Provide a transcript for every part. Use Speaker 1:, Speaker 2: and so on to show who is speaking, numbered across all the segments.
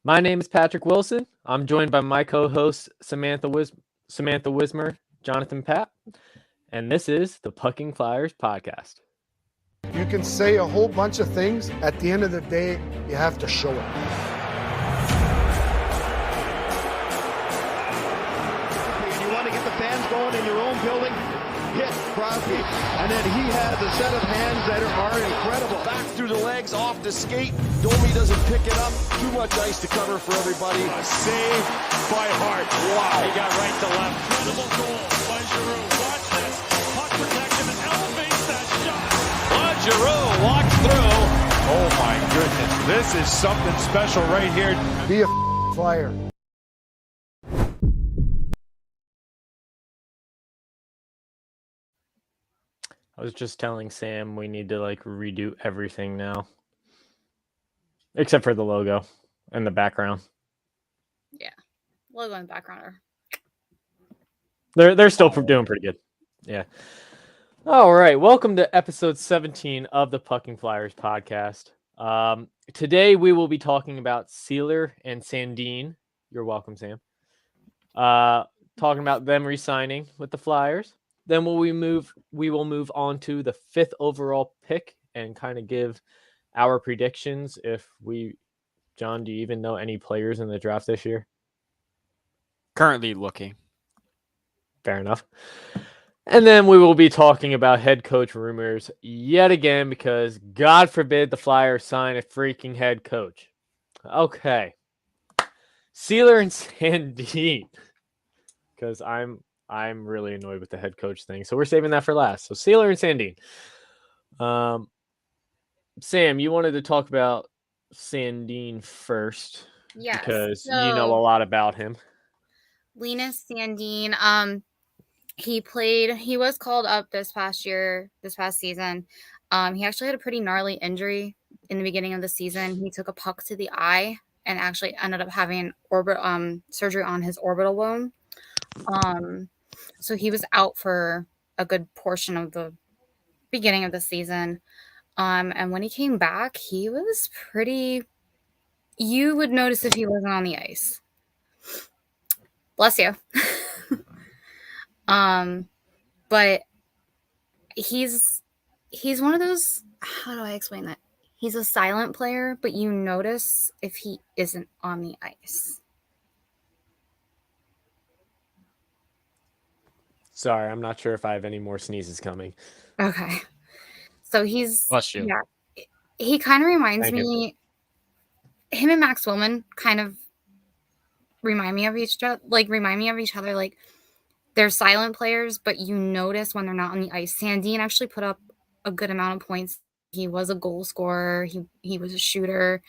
Speaker 1: My name is Patrick Wilson. I'm joined by my co-host Samantha Wismer, Jonathan Papp, and this is the Pucking Flyers podcast.
Speaker 2: You can say a whole bunch of things. At the end of the day, you have to show it.
Speaker 3: You want to get the fans going in your own building? Hit Crosby. And then he has a set of hands that are incredible.
Speaker 4: Back through the legs, off the skate. Domi doesn't pick it up. Too much ice to cover for everybody.
Speaker 5: A save by Hart. Wow.
Speaker 4: He got right to left.
Speaker 5: Incredible goal by Giroux. Watch this. Puck protection and elevates that shot.
Speaker 4: Giroux walks through.
Speaker 5: Oh my goodness. This is something special right here.
Speaker 2: Be a Flyer.
Speaker 1: I was just telling Sam we need to redo everything now. Except for the logo and the background.
Speaker 6: Yeah. Logo and background are...
Speaker 1: They're still doing pretty good. Yeah. All right. Welcome to episode 17 of the Pucking Flyers podcast. Today we will be talking about Seeler and Sandin. You're welcome, Sam. Talking about them re-signing with the Flyers. Then we will move on to the 5th overall pick and kind of give our predictions. John, do you even know any players in the draft this year?
Speaker 7: Currently looking.
Speaker 1: Fair enough. And then we will be talking about head coach rumors yet again, because God forbid the Flyers sign a freaking head coach. Okay. Seeler and Sandin. Because I'm really annoyed with the head coach thing. So we're saving that for last. So Seeler and Sandin. Sam, you wanted to talk about Sandin first.
Speaker 6: Yes.
Speaker 1: Because you know a lot about him.
Speaker 6: Linus Sandin, he was called up this past season. He actually had a pretty gnarly injury in the beginning of the season. He took a puck to the eye and actually ended up having surgery on his orbital bone. So he was out for a good portion of the beginning of the season. And when he came back, he was you would notice if he wasn't on the ice. Bless you. But he's one of those, how do I explain that? He's a silent player, but you notice if he isn't on the ice.
Speaker 1: Sorry, I'm not sure if I have any more sneezes coming.
Speaker 6: Okay. So he's...
Speaker 7: Bless you.
Speaker 6: Yeah. He kind of reminds me... Him and Max Willman kind of remind me of each other. Like, they're silent players, but you notice when they're not on the ice. Sandin actually put up a good amount of points. He was a goal scorer. He was a shooter.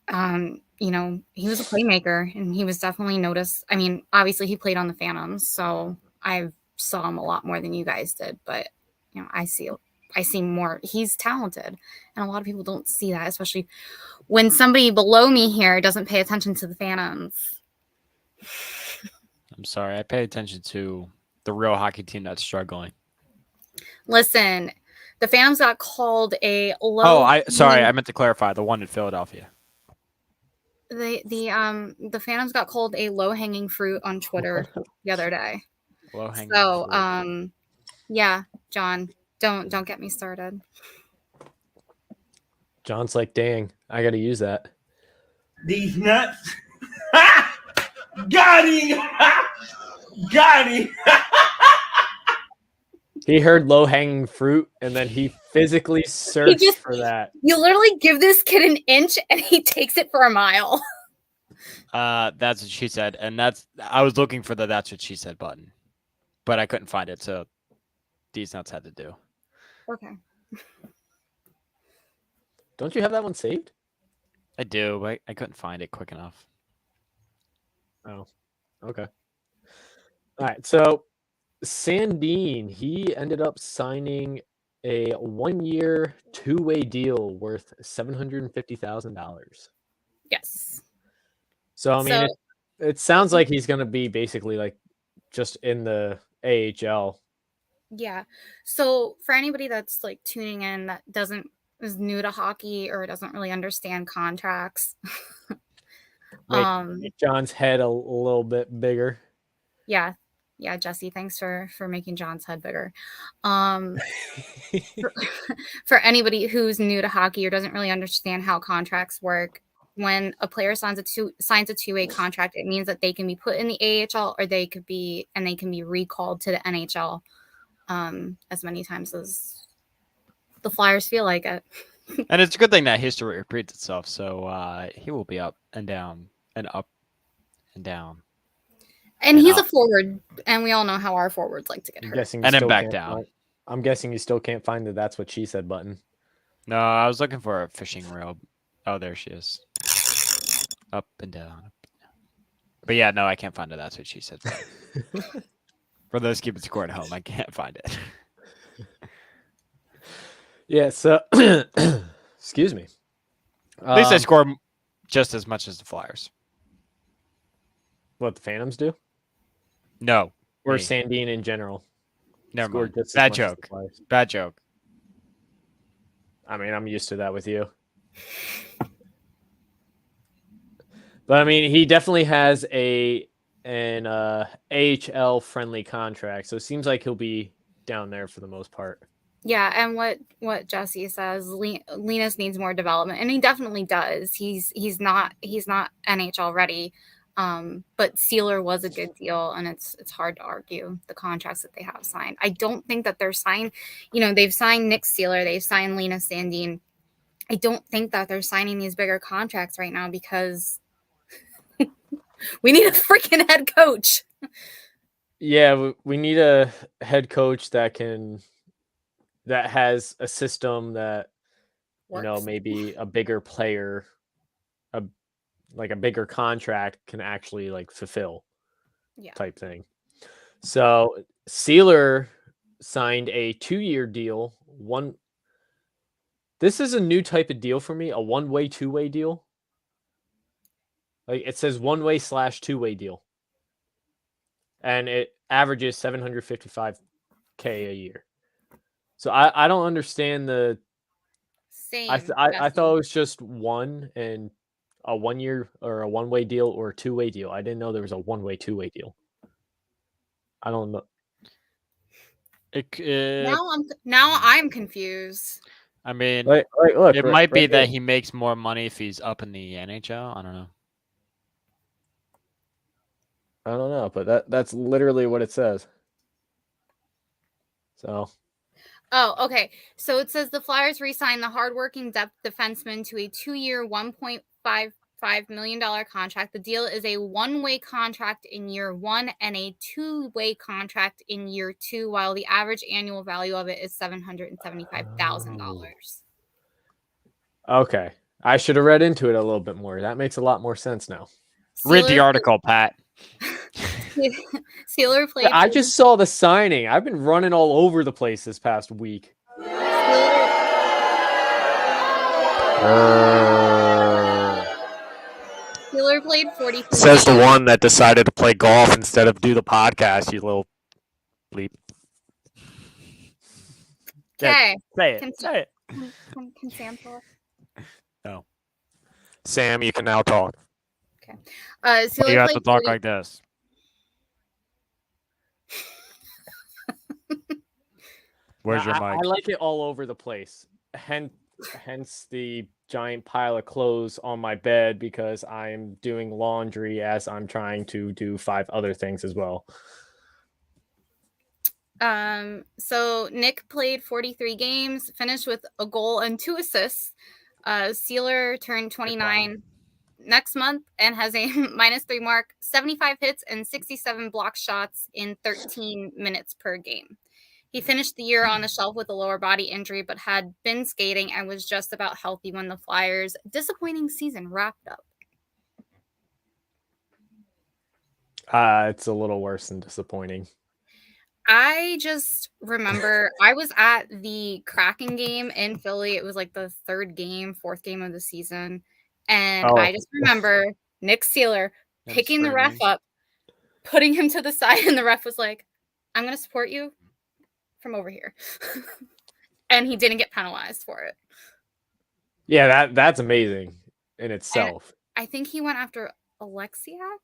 Speaker 6: He was a playmaker, and he was definitely noticed. I mean, obviously he played on the Phantoms, so I saw him a lot more than you guys did, but I see more. He's talented, and a lot of people don't see that, especially when somebody below me here doesn't pay attention to the Phantoms.
Speaker 7: I'm sorry. I pay attention to the real hockey team that's struggling.
Speaker 6: Listen, the Phantoms got called a low.
Speaker 7: I meant to clarify the one in Philadelphia.
Speaker 6: The Phantoms got called a low-hanging fruit on Twitter the other day.
Speaker 7: Low-hanging
Speaker 6: fruit. Yeah, John, don't get me started.
Speaker 1: John's like, dang, I got to use that.
Speaker 8: These nuts. Got him. Got him.
Speaker 1: He heard low-hanging fruit, and then he physically searched for that.
Speaker 6: You literally give this kid an inch, and he takes it for a mile.
Speaker 7: That's what she said, and I was looking for the "That's what she said" button, but I couldn't find it, so these nuts had to do.
Speaker 6: Okay.
Speaker 1: Don't you have that one saved?
Speaker 7: I do, but I couldn't find it quick enough.
Speaker 1: Oh, okay. All right, so Sandin, he ended up signing a 1-year, 2-way deal worth $750,000.
Speaker 6: Yes.
Speaker 1: So, I mean, it sounds like he's going to be basically just in the AHL.
Speaker 6: Yeah. So for anybody that's tuning in that is new to hockey or doesn't really understand contracts,
Speaker 1: Make John's head a little bit bigger.
Speaker 6: Yeah, Jesse, thanks for making John's head bigger. For anybody who's new to hockey or doesn't really understand how contracts work, when a player signs a two-way contract, it means that they can be put in the AHL or they can be recalled to the NHL as many times as the Flyers feel like it.
Speaker 7: And it's a good thing that history repeats itself. So he will be up and down and up and down.
Speaker 6: And he's a forward, and we all know how our forwards like to get hurt.
Speaker 7: And then back down.
Speaker 1: I'm guessing you still can't find the "That's What She Said" button.
Speaker 7: No, I was looking for a fishing reel. Oh, there she is. Up and down. But yeah, no, I can't find it. That's what she said. For those keeping score at home, I can't find it.
Speaker 1: Yeah, so excuse me.
Speaker 7: At least I score just as much as the Flyers.
Speaker 1: What the Phantoms do?
Speaker 7: No.
Speaker 1: Or Sandin in general.
Speaker 7: Never mind.
Speaker 1: Just
Speaker 7: Bad joke. Bad joke.
Speaker 1: I mean, I'm used to that with you. But I mean, he definitely has an AHL friendly contract, so it seems like he'll be down there for the most part.
Speaker 6: Yeah, and what Jesse says, Linus needs more development, and he definitely does. He's not NHL ready. But Seeler was a good deal, and it's hard to argue the contracts that they have signed. I don't think that they're signed. They've signed Nick Seeler, they've signed Linus Sandin. I don't think that they're signing these bigger contracts right now because we need a freaking head coach.
Speaker 1: Yeah, we need a head coach that has a system that works. Maybe a bigger player, like a bigger contract can actually fulfill, type thing. So Seeler signed a 2-year deal. This is a new type of deal for me, a one-way, two-way deal. Like it says one-way / two-way deal. And it averages $755K a year. So I don't understand the
Speaker 6: same.
Speaker 1: I thought it was just one and a 1-year or a one-way deal or a two-way deal. I didn't know there was a one-way, two-way deal. I don't know.
Speaker 6: Now I'm confused.
Speaker 7: I mean,
Speaker 1: look,
Speaker 7: it might be that he makes more money if he's up in the NHL. I don't know.
Speaker 1: I don't know, but that's literally what it says. So.
Speaker 6: Oh, okay. So it says the Flyers re-signed the hardworking depth defenseman to a 2-year, $1.55 million contract. The deal is a one-way contract in year 1 and a two-way contract in year 2, while the average annual value of it is $775,000.
Speaker 1: Okay. I should have read into it a little bit more. That makes a lot more sense now.
Speaker 7: Read the article, Pat.
Speaker 6: Seeler played.
Speaker 1: I just saw the signing. I've been running all over the place this past week.
Speaker 6: Seeler played 43.
Speaker 1: Says the one that decided to play golf instead of do the podcast, you little bleep.
Speaker 6: Okay.
Speaker 1: Say it. Say it.
Speaker 6: Can Sam talk?
Speaker 1: No. Sam, you can now talk.
Speaker 6: Okay.
Speaker 7: You have to talk like this. Where's your mic?
Speaker 1: I like it all over the place. Hence the giant pile of clothes on my bed because I'm doing laundry as I'm trying to do 5 other things as well.
Speaker 6: So Nick played 43 games, finished with a goal and 2 assists. Seeler turned 29 next month and has a -3 mark, 75 hits and 67 block shots in 13 minutes per game. He finished the year on the shelf with a lower body injury, but had been skating and was just about healthy when the Flyers' disappointing season wrapped up.
Speaker 1: It's a little worse than disappointing.
Speaker 6: I just remember I was at the Kraken game in Philly. It was like the 4th game of the season. And I just remember Nick Seeler picking the ref up, putting him to the side, and the ref was like, I'm going to support you from over here. And he didn't get penalized for it.
Speaker 1: Yeah, that's amazing in itself.
Speaker 6: And I think he went after Alexiak.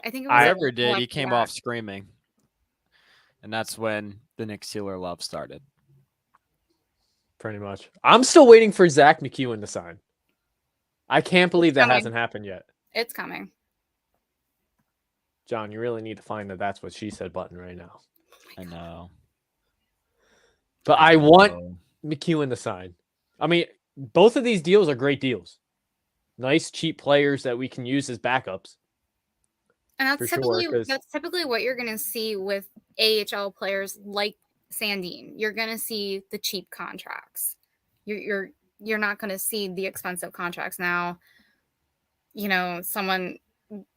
Speaker 6: I think it was
Speaker 7: Whatever it did, he came
Speaker 6: Alexiak.
Speaker 7: off screaming. And that's when the Nick Seeler love started.
Speaker 1: Pretty much. I'm still waiting for Zach McEwen to sign. I can't believe that
Speaker 6: coming.
Speaker 1: hasn't happened yet.
Speaker 6: It's coming.
Speaker 1: John, you really need to find the "That's What She Said" button right now.
Speaker 7: I know.
Speaker 1: But I want McEwen to sign. I mean, both of these deals are great deals. Nice, cheap players that we can use as backups.
Speaker 6: And that's
Speaker 1: For sure,
Speaker 6: typically
Speaker 1: 'cause-
Speaker 6: that's typically what you're going to see with AHL players like Sandin. You're going to see the cheap contracts. You're not going to see the expensive contracts now. You know, someone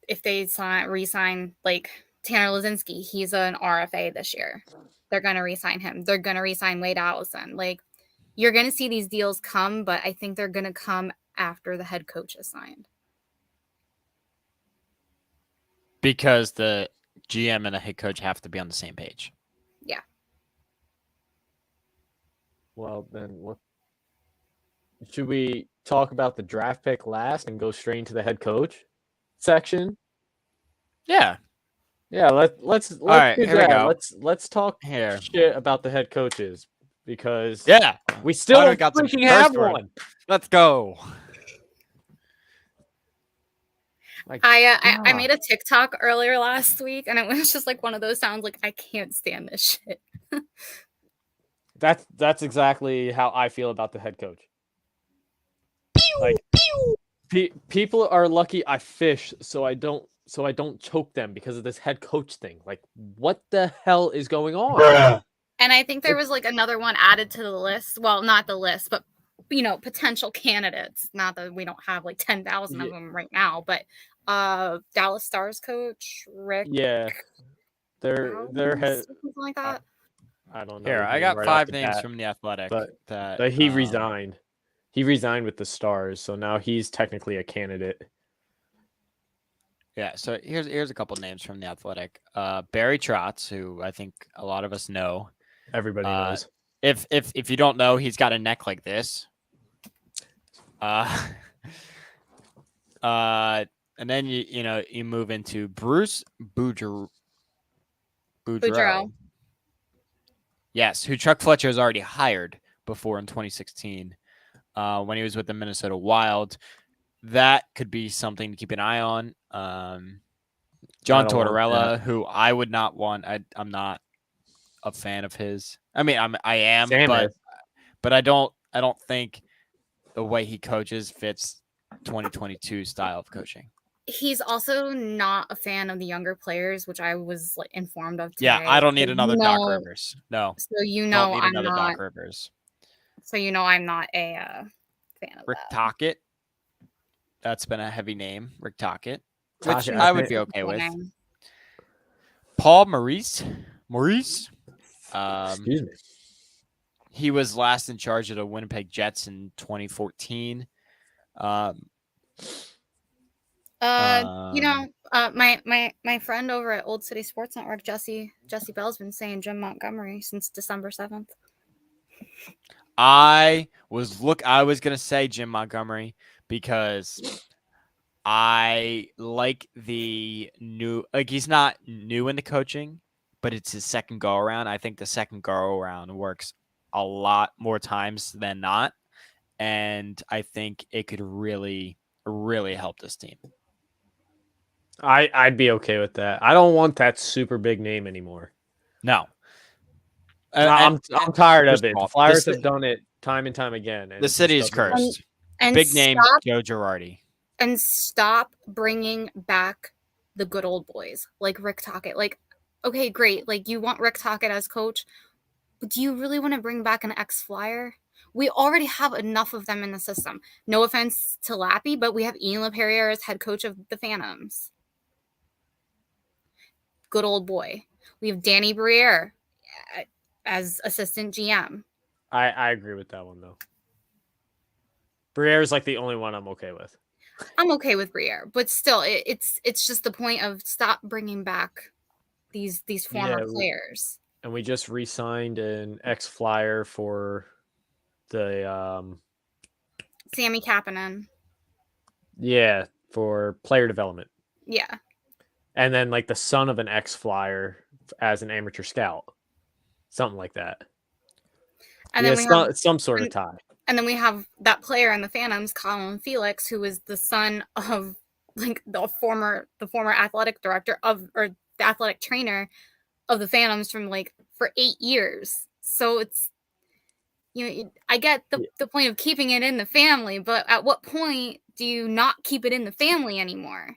Speaker 6: if they re-sign like Tanner Lazinski, he's an RFA this year. They're going to re-sign him. They're going to re-sign Wade Allison. Like, you're going to see these deals come, but I think they're going to come after the head coach is signed.
Speaker 7: Because the GM and the head coach have to be on the same page.
Speaker 6: Yeah.
Speaker 1: Well, then what? Should we talk about the draft pick last and go straight into the head coach section?
Speaker 7: Yeah.
Speaker 1: Yeah, let's
Speaker 7: All right,
Speaker 1: do
Speaker 7: here we
Speaker 1: that.
Speaker 7: go.
Speaker 1: Let's talk
Speaker 7: Here.
Speaker 1: shit about the head coaches because
Speaker 7: Yeah.
Speaker 1: we still
Speaker 7: Finally got some
Speaker 1: freaking have
Speaker 7: first one.
Speaker 1: one.
Speaker 7: Let's go.
Speaker 1: Like,
Speaker 6: I made a TikTok earlier last week, and it was just like one of those sounds like I can't stand this shit.
Speaker 1: that's exactly how I feel about the head coach. Like people are lucky I fish so I don't choke them because of this head coach thing. Like, what the hell is going on?
Speaker 8: Bruh.
Speaker 6: And I think there was like another one added to the list. Well, not the list, but potential candidates. Not that we don't have like 10,000 of them right now, but Dallas Stars coach Rick.
Speaker 1: Yeah, their head
Speaker 6: something like that.
Speaker 1: I don't know.
Speaker 7: Here,
Speaker 1: his
Speaker 7: I
Speaker 1: name
Speaker 7: got
Speaker 1: right
Speaker 7: 5
Speaker 1: off the
Speaker 7: names
Speaker 1: bat,
Speaker 7: from the Athletic
Speaker 1: but he resigned. He resigned with the Stars, so now he's technically a candidate.
Speaker 7: Yeah, so here's a couple names from the Athletic. Barry Trotz, who I think a lot of us know.
Speaker 1: Everybody knows.
Speaker 7: If you don't know, he's got a neck like this. And then you move into Bruce Boudreau. Yes, who Chuck Fletcher has already hired before in 2016 when he was with the Minnesota Wild. That could be something to keep an eye on. John Tortorella, who I would not want. I'm not a fan of his. I mean, I am, but I don't think the way he coaches fits 2022 style of coaching.
Speaker 6: He's also not a fan of the younger players, which I was like informed of today.
Speaker 7: Yeah, I don't need another Doc Rivers. No.
Speaker 6: So don't need
Speaker 7: I'm not Doc Rivers.
Speaker 6: So I'm not a fan of
Speaker 7: Rick
Speaker 6: that.
Speaker 7: Tocchet. That's been a heavy name, Rick Tocchet, which
Speaker 1: Tocchet,
Speaker 7: I would be okay with. Paul Maurice.
Speaker 1: Excuse me.
Speaker 7: He was last in charge of the Winnipeg Jets in 2014.
Speaker 6: My friend over at Old City Sports Network, Jesse Bell's been saying Jim Montgomery since December 7th.
Speaker 7: I was gonna say Jim Montgomery because I like the new, like, he's not new in the coaching, but it's his second go around. I think the second go around works a lot more times than not, and I think it could really, really help this team.
Speaker 1: I'd be okay with that. I don't want that super big name anymore.
Speaker 7: No.
Speaker 1: I'm tired of it.
Speaker 7: all,
Speaker 1: The Flyers have done it time and time again. And
Speaker 7: the city is cursed.
Speaker 6: And
Speaker 7: big name Joe Girardi.
Speaker 6: And stop bringing back the good old boys like Rick Tocchet. Like, okay, great. Like, you want Rick Tocchet as coach, but do you really want to bring back an ex-Flyer? We already have enough of them in the system. No offense to Lappy, but we have Ian LaPerriere as head coach of the Phantoms. Good old boy. We have Danny Briere as assistant GM.
Speaker 1: I agree with that one, though. Briere is like the only one I'm okay with.
Speaker 6: I'm okay with Briere, but still, it's just the point of stop bringing back these former players.
Speaker 1: And we just re-signed an ex-Flyer for the
Speaker 6: Sammy Kapanen.
Speaker 1: Yeah, for player development.
Speaker 6: Yeah.
Speaker 1: And then like the son of an ex-Flyer as an amateur scout. Something like that.
Speaker 6: And
Speaker 1: yeah,
Speaker 6: then we have
Speaker 1: some sort of tie.
Speaker 6: And then we have that player in the Phantoms, Colin Felix, who is the son of like the former athletic director or the athletic trainer of the Phantoms for 8 years. So it's, I get the point of keeping it in the family, but at what point do you not keep it in the family anymore?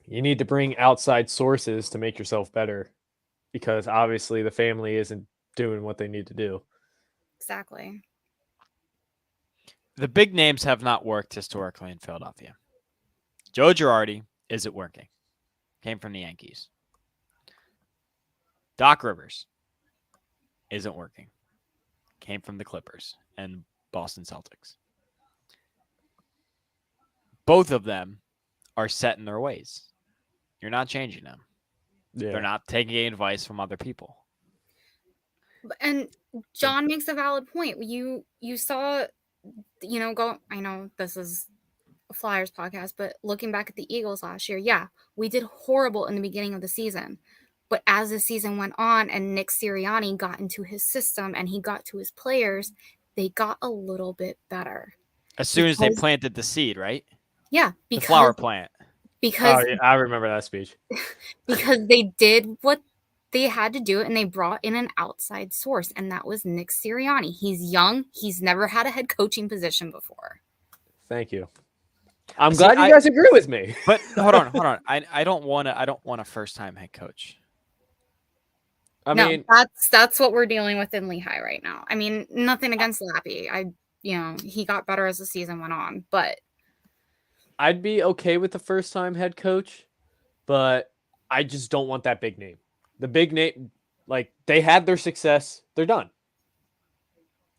Speaker 1: You need to bring outside sources to make yourself better, because obviously the family isn't doing what they need to do.
Speaker 6: Exactly.
Speaker 7: The big names have not worked historically in Philadelphia. Joe Girardi isn't working. Came from the Yankees. Doc Rivers isn't working. Came from the Clippers and Boston Celtics. Both of them are set in their ways. You're not changing them.
Speaker 1: Yeah.
Speaker 7: They're not taking advice from other people.
Speaker 6: And John makes a valid point. You saw, I know this is a Flyers podcast, but looking back at the Eagles last year, yeah, we did horrible in the beginning of the season. But as the season went on and Nick Sirianni got into his system and he got to his players, they got a little bit better.
Speaker 7: As soon as they planted the seed, right?
Speaker 6: Yeah.
Speaker 7: The flower plant.
Speaker 6: Because
Speaker 1: I remember that speech.
Speaker 6: Because they did what they had to do, and they brought in an outside source, and that was Nick Sirianni. He's young. He's never had a head coaching position before.
Speaker 1: Thank you. I'm glad you guys agree with me.
Speaker 7: But hold on. I don't want a first-time head coach.
Speaker 1: I mean,
Speaker 6: that's what we're dealing with in Lehigh right now. I mean, nothing against Lappy. He got better as the season went on, but
Speaker 1: I'd be okay with the first-time head coach, but I just don't want that big name. The big name, like, they had their success. They're done.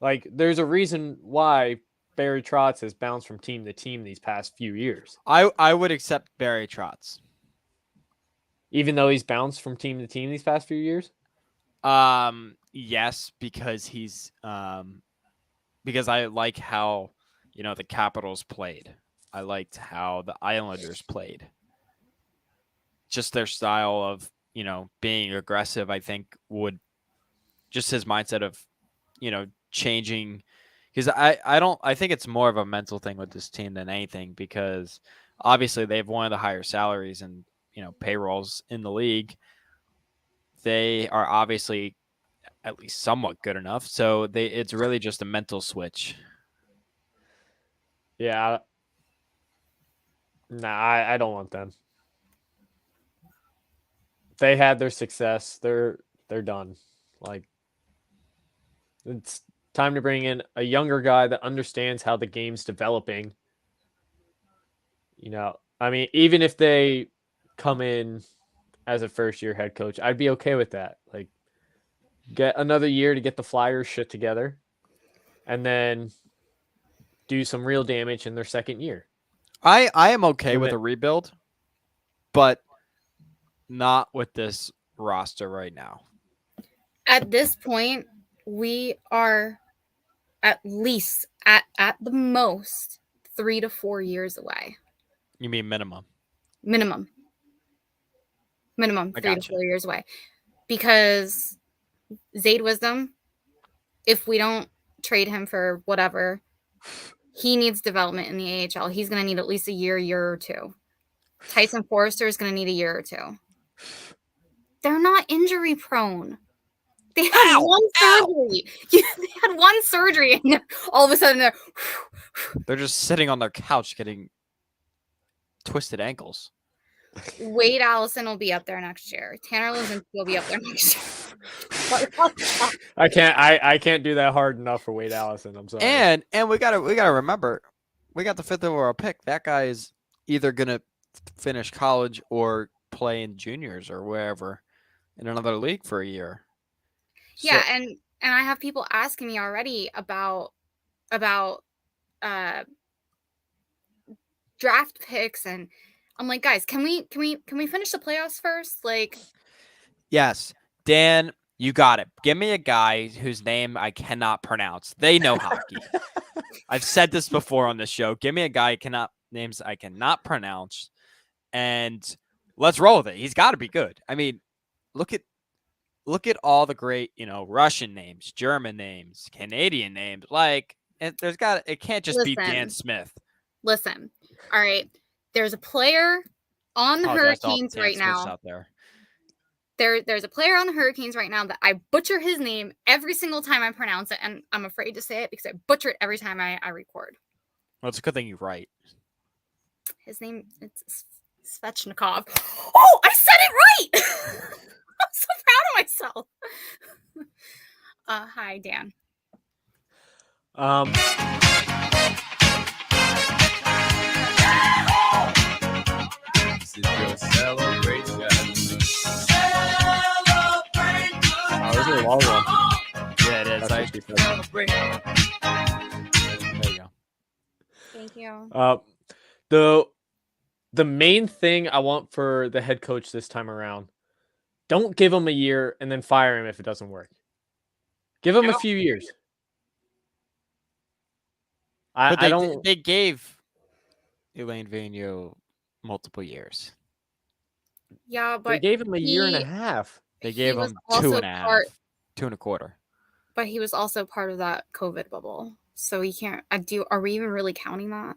Speaker 1: Like, there's a reason why Barry Trotz has bounced from team to team these past few years.
Speaker 7: I would accept Barry Trotz.
Speaker 1: Even though he's bounced from team to team these past few years?
Speaker 7: Yes, because he's because I like how, the Capitals played. I liked how the Islanders played. Just their style of, being aggressive, I think would just his mindset of, changing, because I think it's more of a mental thing with this team than anything, because obviously they have one of the higher salaries and, payrolls in the league. They are obviously at least somewhat good enough. So it's really just a mental switch.
Speaker 1: Yeah. Nah, I don't want them. They had their success. They're done. Like, it's time to bring in a younger guy that understands how the game's developing. I mean, even if they come in as a first-year head coach, I'd be okay with that. Like, get another year to get the Flyers shit together, and then do some real damage in their second year.
Speaker 7: I am okay with a rebuild, but not with this roster right now.
Speaker 6: At this point, we are at least at the most 3 to 4 years away.
Speaker 7: You mean minimum?
Speaker 6: Minimum 3 to 4 years away. Because Zayd Wisdom, if we don't trade him for whatever, he needs development in the AHL. He's going to need at least a year or two. Tyson Forrester is going to need a year or two. They're not injury prone. They had surgery. They had one surgery, and all of a sudden
Speaker 7: they're just sitting on their couch getting twisted ankles.
Speaker 6: Wade Allison will be up there next year. Tanner Lizinski will be up there next year.
Speaker 1: I can't do that hard enough for Wade Allison. I'm sorry.
Speaker 7: And we gotta remember, we got the 5th overall pick. That guy is either gonna finish college or play in juniors or wherever in another league for a year.
Speaker 6: Yeah, and I have people asking me already about draft picks, and I'm like, guys, can we finish the playoffs first? Like,
Speaker 7: yes, Dan, you got it. Give me a guy whose name I cannot pronounce. They know hockey. I've said this before on this show. Give me a guy who cannot names I cannot pronounce, and let's roll with it. He's got to be good. I mean, look at all the great, Russian names, German names, Canadian names. Like, it can't just be Dan Smith.
Speaker 6: Listen. All right. There's a player on the Hurricanes right now.
Speaker 7: Out there.
Speaker 6: There's a player on the Hurricanes right now that I butcher his name every single time I pronounce it, and I'm afraid to say it because I butcher it every time I record.
Speaker 7: Well, it's a good thing you write.
Speaker 6: His name is Svechnikov. Oh, I said it right! I'm so proud of myself. Hi, Dan.
Speaker 9: This is your celebration.
Speaker 1: Oh, this is a long one.
Speaker 7: Yeah, it is. There you go.
Speaker 6: Thank you.
Speaker 1: The main thing I want for the head coach this time around, don't give him a year and then fire him if it doesn't work. Give him a few years.
Speaker 7: They gave Elaine Vigneault multiple years.
Speaker 6: Yeah, but
Speaker 1: they gave him a year and a half.
Speaker 7: They gave him 2.5, 2.25.
Speaker 6: But he was also part of that COVID bubble, so he can't. Are we even really counting that?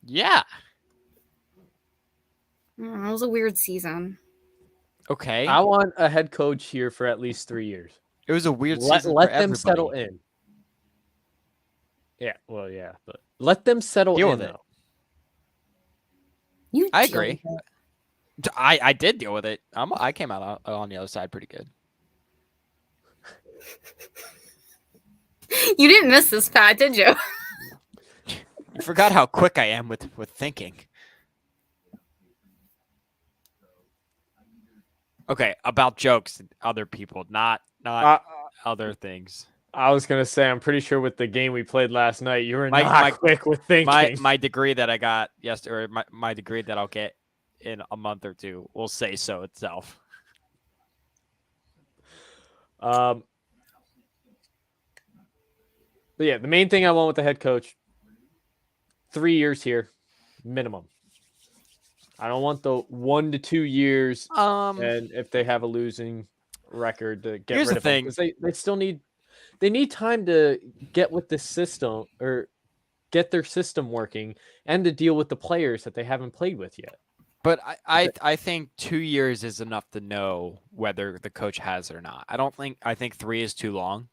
Speaker 7: Yeah.
Speaker 6: It was a weird season.
Speaker 7: Okay.
Speaker 1: I want a head coach here for at least 3 years.
Speaker 7: It was a weird season.
Speaker 1: Let them settle in. Yeah, well, yeah, but let them settle
Speaker 7: deal
Speaker 1: in.
Speaker 7: With it.
Speaker 6: I
Speaker 7: agree. I did deal with it. I came out on the other side pretty good.
Speaker 6: You didn't miss this, Pat, did you?
Speaker 7: You forgot how quick I am with thinking. Okay, about jokes and other people, not other things.
Speaker 1: I was gonna say, I'm pretty sure with the game we played last night, you were not quick with thinking.
Speaker 7: My degree that I got yesterday, or my degree that I'll get in a month or two, will say so itself.
Speaker 1: But yeah, the main thing I want with the head coach, 3 years here, minimum. I don't want the 1 to 2 years, and if they have a losing record, to get rid of them. Because they still need time to get with the system or get their system working and to deal with the players that they haven't played with yet.
Speaker 7: But I think 2 years is enough to know whether the coach has it or not. I think 3 is too long.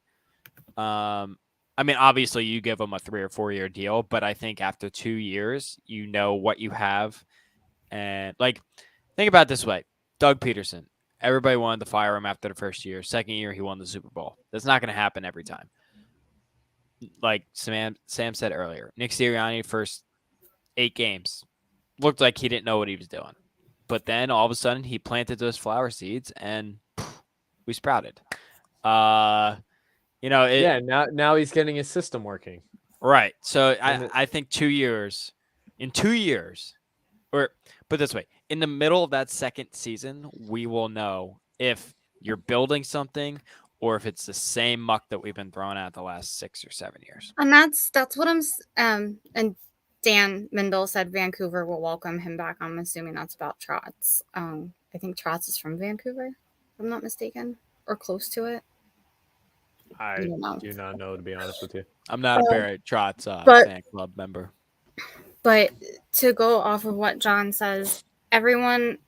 Speaker 7: I mean, obviously you give them a 3 or 4 year deal, but I think after 2 years, you know what you have. And like, think about it this way. Doug Peterson, everybody wanted to fire him after the first year. Second year, he won the Super Bowl. That's not going to happen every time. Like Sam said earlier, Nick Sirianni, first 8 games, looked like he didn't know what he was doing. But then all of a sudden, he planted those flower seeds, and we sprouted. Now
Speaker 1: he's getting his system working.
Speaker 7: Right. So I think 2 years. In 2 years, or put it this way, in the middle of that second season, we will know if you're building something or if it's the same muck that we've been throwing at the last 6 or 7 years.
Speaker 6: And that's what I'm. And Dan Mendel said Vancouver will welcome him back. I'm assuming that's about Trotz. I think Trotz is from Vancouver, if I'm not mistaken, or close to it.
Speaker 1: I do not know, to be honest with you.
Speaker 7: I'm not a Barrett Trotz fan club member.
Speaker 6: But to go off of what John says, everyone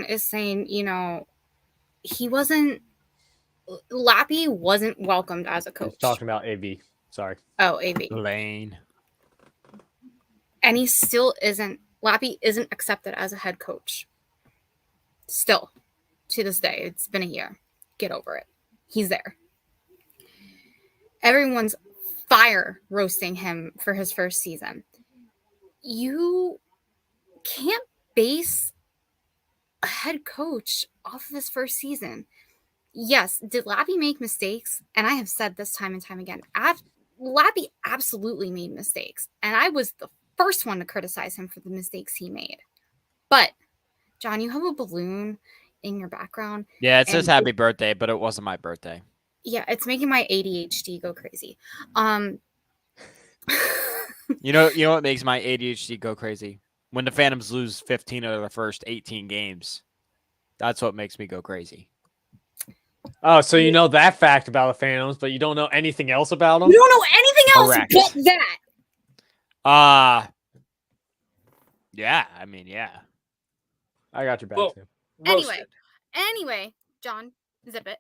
Speaker 6: is saying, Lappy wasn't welcomed as a coach.
Speaker 1: He's talking about AV. Sorry.
Speaker 6: Oh, AV.
Speaker 7: Lane.
Speaker 6: And he still isn't. Lappy isn't accepted as a head coach. Still, to this day, it's been a year. Get over it. He's there. Everyone's fire roasting him for his first season. You can't base a head coach off of his first season. Yes, did Lappy make mistakes? And I have said this time and time again. Lappy absolutely made mistakes. And I was the first one to criticize him for the mistakes he made. But, John, you have a balloon in your background.
Speaker 7: Yeah, it says happy birthday, but it wasn't my birthday.
Speaker 6: Yeah, it's making my ADHD go crazy.
Speaker 7: You know what makes my ADHD go crazy? When the Phantoms lose 15 out of the first 18 games. That's what makes me go crazy.
Speaker 1: Oh, so you know that fact about the Phantoms, but you don't know anything else about them?
Speaker 6: You don't know anything else
Speaker 7: Correct.
Speaker 6: but that.
Speaker 7: Yeah. I mean, yeah.
Speaker 1: I got your back,
Speaker 8: Well,
Speaker 1: Sam.
Speaker 6: Anyway, John, zip it.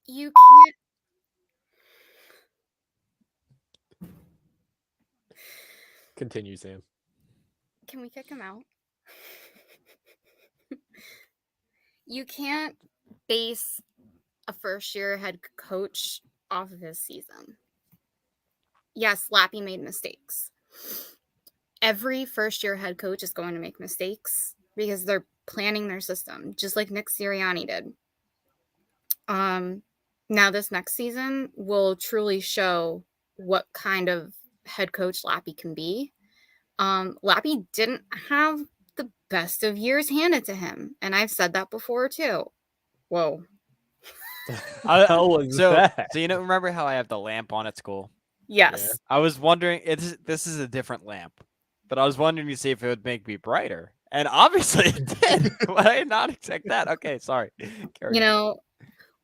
Speaker 6: You can't.
Speaker 1: Continue, Sam.
Speaker 6: Can we kick him out? You can't base a first-year head coach off of his season. Yes, Lappy made mistakes. Every first-year head coach is going to make mistakes because they're planning their system, just like Nick Sirianni did. Now this next season will truly show what kind of head coach Lappy can be. Lappy didn't have the best of years handed to him, and I've said that before too. Whoa.
Speaker 1: How was that?
Speaker 7: So remember how I have the lamp on at school?
Speaker 6: Yes.
Speaker 1: Yeah.
Speaker 7: I was wondering, this is a different lamp, but I was wondering to see if it would make me brighter. And obviously it did. But I did not expect that. Okay, sorry. Carry on.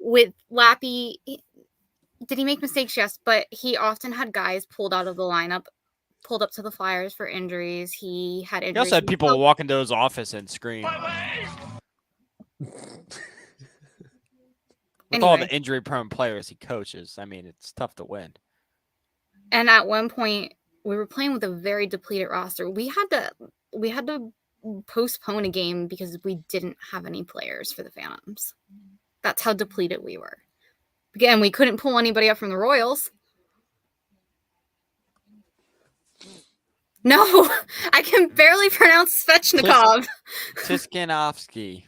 Speaker 6: With Lappy, did he make mistakes? Yes, but he often had guys pulled out of the lineup, pulled up to the Flyers for injuries. He had injuries.
Speaker 7: He also had people walk into his office and scream. With all the injury-prone players he coaches, I mean, it's tough to win.
Speaker 6: And at one point, we were playing with a very depleted roster. We had to postpone a game because we didn't have any players for the Phantoms. That's how depleted we were. Again, we couldn't pull anybody up from the Royals. No, I can barely pronounce Svechnikov.
Speaker 7: Tiskanovsky.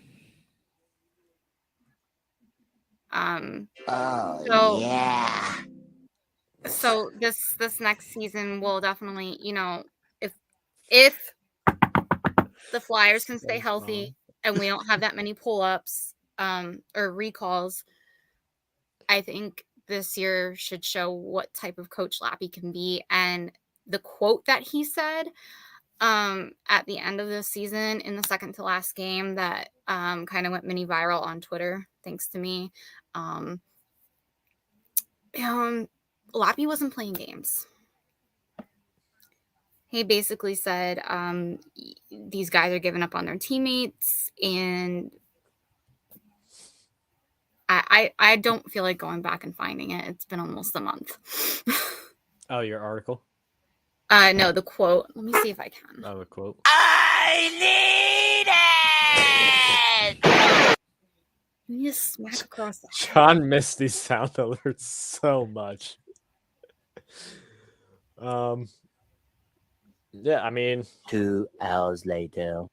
Speaker 6: So this next season will definitely, if the Flyers can stay healthy and we don't have that many pull-ups or recalls, I think this year should show what type of coach Lappy can be. And the quote that he said at the end of the season in the second to last game that kind of went mini viral on Twitter, thanks to me. Lappy wasn't playing games. He basically said these guys are giving up on their teammates, and I don't feel like going back and finding it. It's been almost a month.
Speaker 1: Oh, your article?
Speaker 6: No, the quote. Let me see if I can.
Speaker 1: Oh, the quote.
Speaker 8: I need it!
Speaker 6: You just smack across the
Speaker 1: John missed these sound alerts so much. Yeah, I mean,
Speaker 10: 2 hours later.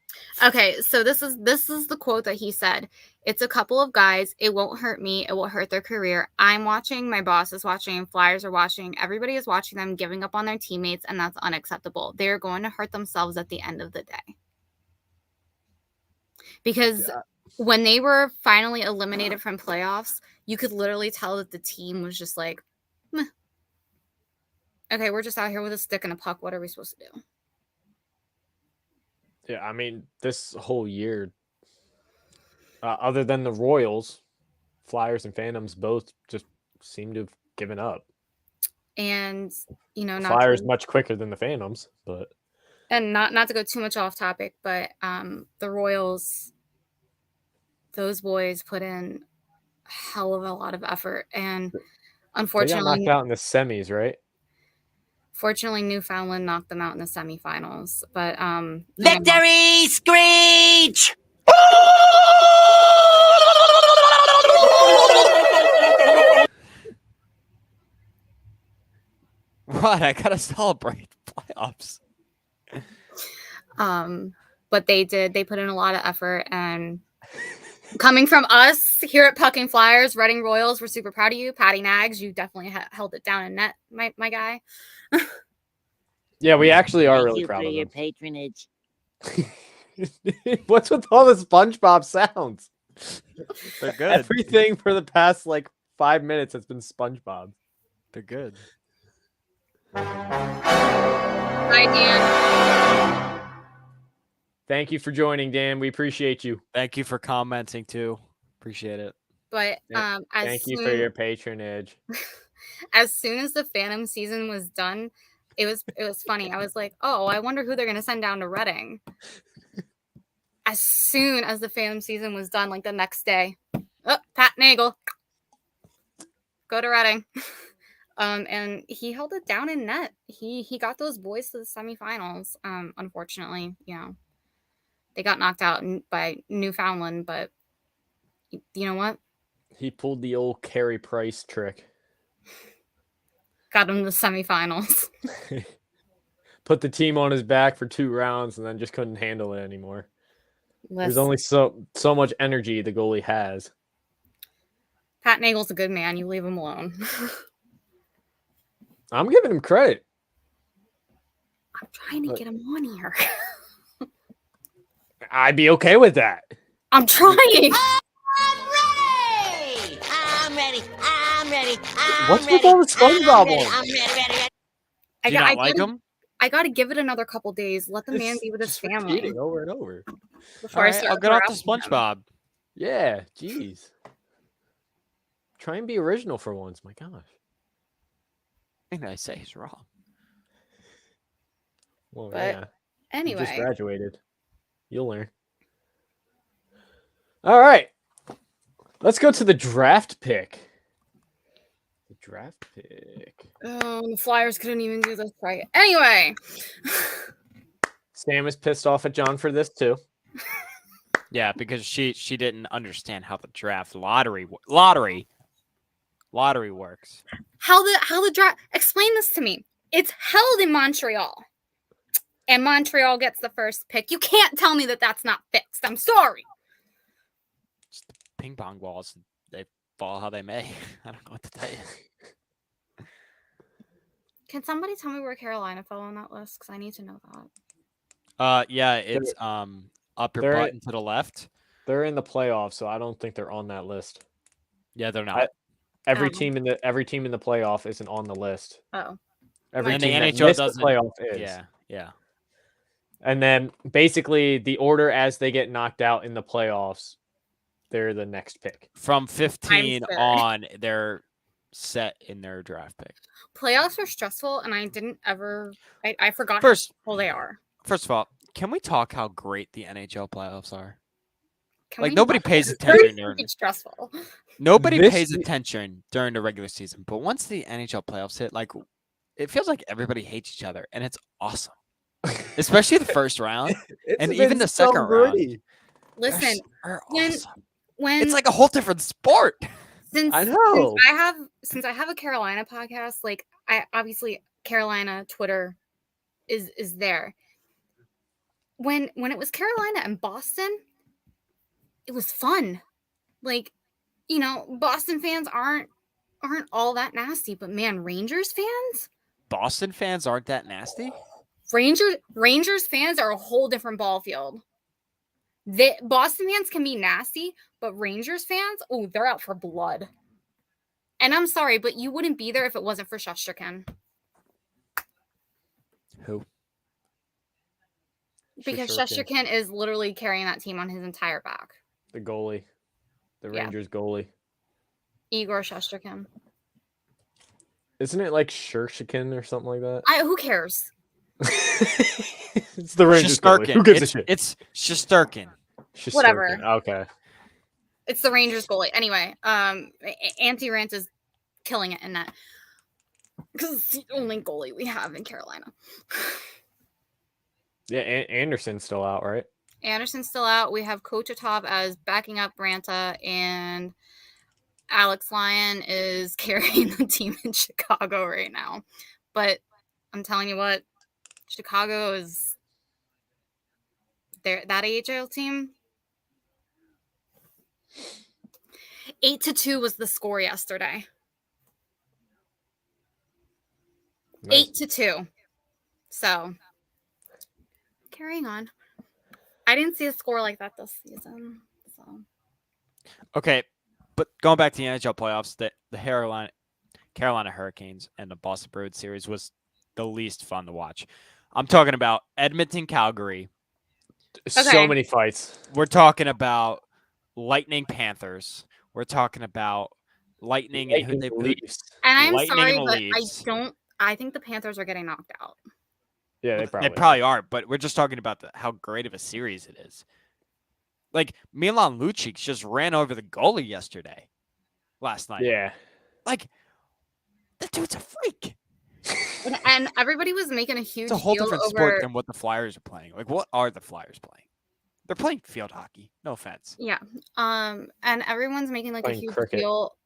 Speaker 6: Okay, so this is the quote that he said. It's a couple of guys. It won't hurt me. It will hurt their career. I'm watching. My boss is watching. Flyers are watching. Everybody is watching them giving up on their teammates, and that's unacceptable. They're going to hurt themselves at the end of the day. Because when they were finally eliminated from playoffs, you could literally tell that the team was just like, meh. Okay, we're just out here with a stick and a puck. What are we supposed to do?
Speaker 1: yeah, I mean, this whole year, other than the Royals, Flyers and Phantoms both just seem to have given up.
Speaker 6: And, not
Speaker 1: Flyers much quicker than the Phantoms, but...
Speaker 6: And not to go too much off topic, but the Royals, those boys put in a hell of a lot of effort. And unfortunately...
Speaker 1: They got knocked out in the semis, right?
Speaker 6: Fortunately, Newfoundland knocked them out in the semifinals. But
Speaker 10: Victory screech!
Speaker 7: What? I gotta celebrate playoffs.
Speaker 6: But they did. They put in a lot of effort. And coming from us here at Pucking Flyers, Reading Royals, we're super proud of you. Patty Nags, you definitely held it down in net, my guy.
Speaker 1: Yeah, we actually are
Speaker 10: Thank
Speaker 1: really
Speaker 10: you
Speaker 1: proud
Speaker 10: for
Speaker 1: of
Speaker 10: your
Speaker 1: them.
Speaker 10: patronage.
Speaker 1: What's with all the SpongeBob sounds?
Speaker 7: They're good.
Speaker 1: Everything for the past 5 minutes has been SpongeBob.
Speaker 7: They're good.
Speaker 6: Bye, Dan.
Speaker 1: Thank you for joining, Dan. We appreciate you.
Speaker 7: Thank you for commenting too. Appreciate it.
Speaker 6: But
Speaker 1: Thank you for your patronage.
Speaker 6: As soon as the Phantom season was done, it was funny. I was like, oh, I wonder who they're gonna send down to Reading. As soon as the Phantom season was done, like the next day, oh, Pat Nagel, go to Reading. And he held it down in net. He got those boys to the semifinals. Unfortunately, they got knocked out by Newfoundland, but you know what?
Speaker 1: He pulled the old Carey Price trick.
Speaker 6: Got him to the semifinals.
Speaker 1: Put the team on his back for 2 rounds and then just couldn't handle it anymore. There's only so much energy the goalie has.
Speaker 6: Pat Nagel's a good man. You leave him alone.
Speaker 1: I'm giving him credit.
Speaker 6: I'm trying to get him on here.
Speaker 1: I'd be okay with that.
Speaker 6: I'm trying.
Speaker 10: I'm ready.
Speaker 1: What's with all the SpongeBob ones?
Speaker 10: I'm ready.
Speaker 7: Do you not like him?
Speaker 6: I got to give it another couple days. Let the man be with his family.
Speaker 1: Repeating over and over.
Speaker 6: Before I start
Speaker 7: I'll get off the
Speaker 6: harassing him.
Speaker 7: SpongeBob.
Speaker 1: Yeah, jeez. Try and be original for once. My gosh.
Speaker 7: Anything I say is wrong.
Speaker 1: Well,
Speaker 6: But
Speaker 1: yeah. You just
Speaker 6: anyway,
Speaker 1: graduated. You'll learn. All right. Let's go to the draft pick. The draft pick.
Speaker 6: the Flyers couldn't even do this right. Anyway,
Speaker 1: Sam is pissed off at John for this too.
Speaker 7: Yeah, because she didn't understand how the draft lottery works.
Speaker 6: how the draft? Explain this to me. It's held in Montreal, and Montreal gets the first pick. You can't tell me that that's not fixed. I'm sorry.
Speaker 7: Just the ping pong balls, they fall how they may. I don't know what to tell you.
Speaker 6: Can somebody tell me where Carolina fell on that list? Because I need to know that.
Speaker 7: Yeah, it's up your
Speaker 1: they're-
Speaker 7: button to the left.
Speaker 1: They're in the playoffs, so I don't think they're on that list.
Speaker 7: Yeah, they're not.
Speaker 1: Every team in the playoff isn't on the list.
Speaker 6: Oh,
Speaker 1: Every
Speaker 7: And the
Speaker 1: team that
Speaker 7: NHL
Speaker 1: missed the
Speaker 7: doesn't-
Speaker 1: playoff is.
Speaker 7: Yeah.
Speaker 1: And then basically the order as they get knocked out in the playoffs, they're the next pick.
Speaker 7: From 15
Speaker 6: sure.
Speaker 7: on, they're set in their draft pick.
Speaker 6: playoffs are stressful, and I didn't ever. I forgot
Speaker 7: First-
Speaker 6: how stressful they are.
Speaker 7: First of all, can we talk how great the NHL playoffs are?
Speaker 6: Can
Speaker 7: Like,
Speaker 6: we
Speaker 7: nobody
Speaker 6: not?
Speaker 7: pays
Speaker 6: It's
Speaker 7: attention
Speaker 6: very
Speaker 7: during-
Speaker 6: stressful.
Speaker 7: Nobody
Speaker 1: This-
Speaker 7: pays attention during the regular season, but once the NHL playoffs hit, like, it feels like everybody hates each other, and it's awesome. Especially the first round, and even the second round.
Speaker 6: Listen,
Speaker 7: They're
Speaker 6: when-
Speaker 7: awesome.
Speaker 6: when
Speaker 7: It's like a whole different sport.
Speaker 6: since
Speaker 1: I know.
Speaker 6: since I have a Carolina podcast, like I obviously Carolina Twitter is there. When it was Carolina and Boston, it was fun. Like, Boston fans aren't all that nasty, but man, Rangers fans,
Speaker 7: Boston fans aren't that nasty.
Speaker 6: Rangers fans are a whole different ball field. Boston fans can be nasty, but Rangers fans, oh, they're out for blood. And I'm sorry, but you wouldn't be there if it wasn't for Shesterkin.
Speaker 7: Who?
Speaker 6: Because
Speaker 1: Shesterkin.
Speaker 6: Shesterkin is literally carrying that team on his entire back.
Speaker 1: The goalie. The
Speaker 6: Yeah.
Speaker 1: Rangers goalie.
Speaker 6: Igor Shesterkin.
Speaker 1: Isn't it like Shershikin or something like that?
Speaker 6: Who cares?
Speaker 1: It's the Rangers goalie. Who gives a shit?
Speaker 7: It's Shesterkin.
Speaker 1: Shesterkin.
Speaker 6: Whatever.
Speaker 1: Okay.
Speaker 6: It's the Rangers goalie. Anyway, Antti-Ranta is killing it in that. Because it's the only goalie we have in Carolina.
Speaker 1: Yeah, Anderson's still out, right?
Speaker 6: Anderson's still out. We have Kochotov as backing up Ranta, and Alex Lyon is carrying the team in Chicago right now. But I'm telling you what, Chicago is that AHL team. 8-2 was the score yesterday.
Speaker 1: Nice.
Speaker 6: 8-2. So carrying on. I didn't see a score like that this season. So
Speaker 7: Okay, but going back to the NHL playoffs, the Carolina Hurricanes and the Boston Bruins series was the least fun to watch. I'm talking about Edmonton, Calgary.
Speaker 1: So
Speaker 6: Okay.
Speaker 1: many fights.
Speaker 7: We're talking about Lightning, Panthers. We're talking about Lightning and who
Speaker 1: Lightning
Speaker 7: they
Speaker 1: Leafs.
Speaker 6: And I'm
Speaker 7: Lightning and
Speaker 6: sorry,
Speaker 7: the
Speaker 6: but
Speaker 7: Leafs.
Speaker 6: I think the Panthers are getting knocked out.
Speaker 1: Yeah, they
Speaker 7: They
Speaker 1: probably.
Speaker 7: probably are, but we're just talking about how great of a series it is. Like Milan Lucic just ran over the goalie yesterday, last night.
Speaker 1: Yeah.
Speaker 7: Like that dude's a freak.
Speaker 6: And everybody was making a huge
Speaker 7: It's a whole
Speaker 6: deal
Speaker 7: different
Speaker 6: over.
Speaker 7: sport than what the Flyers are playing. Like, what are the Flyers playing? They're playing field hockey. No offense.
Speaker 6: Yeah. And everyone's making like a
Speaker 1: Playing
Speaker 6: huge
Speaker 1: cricket.
Speaker 6: deal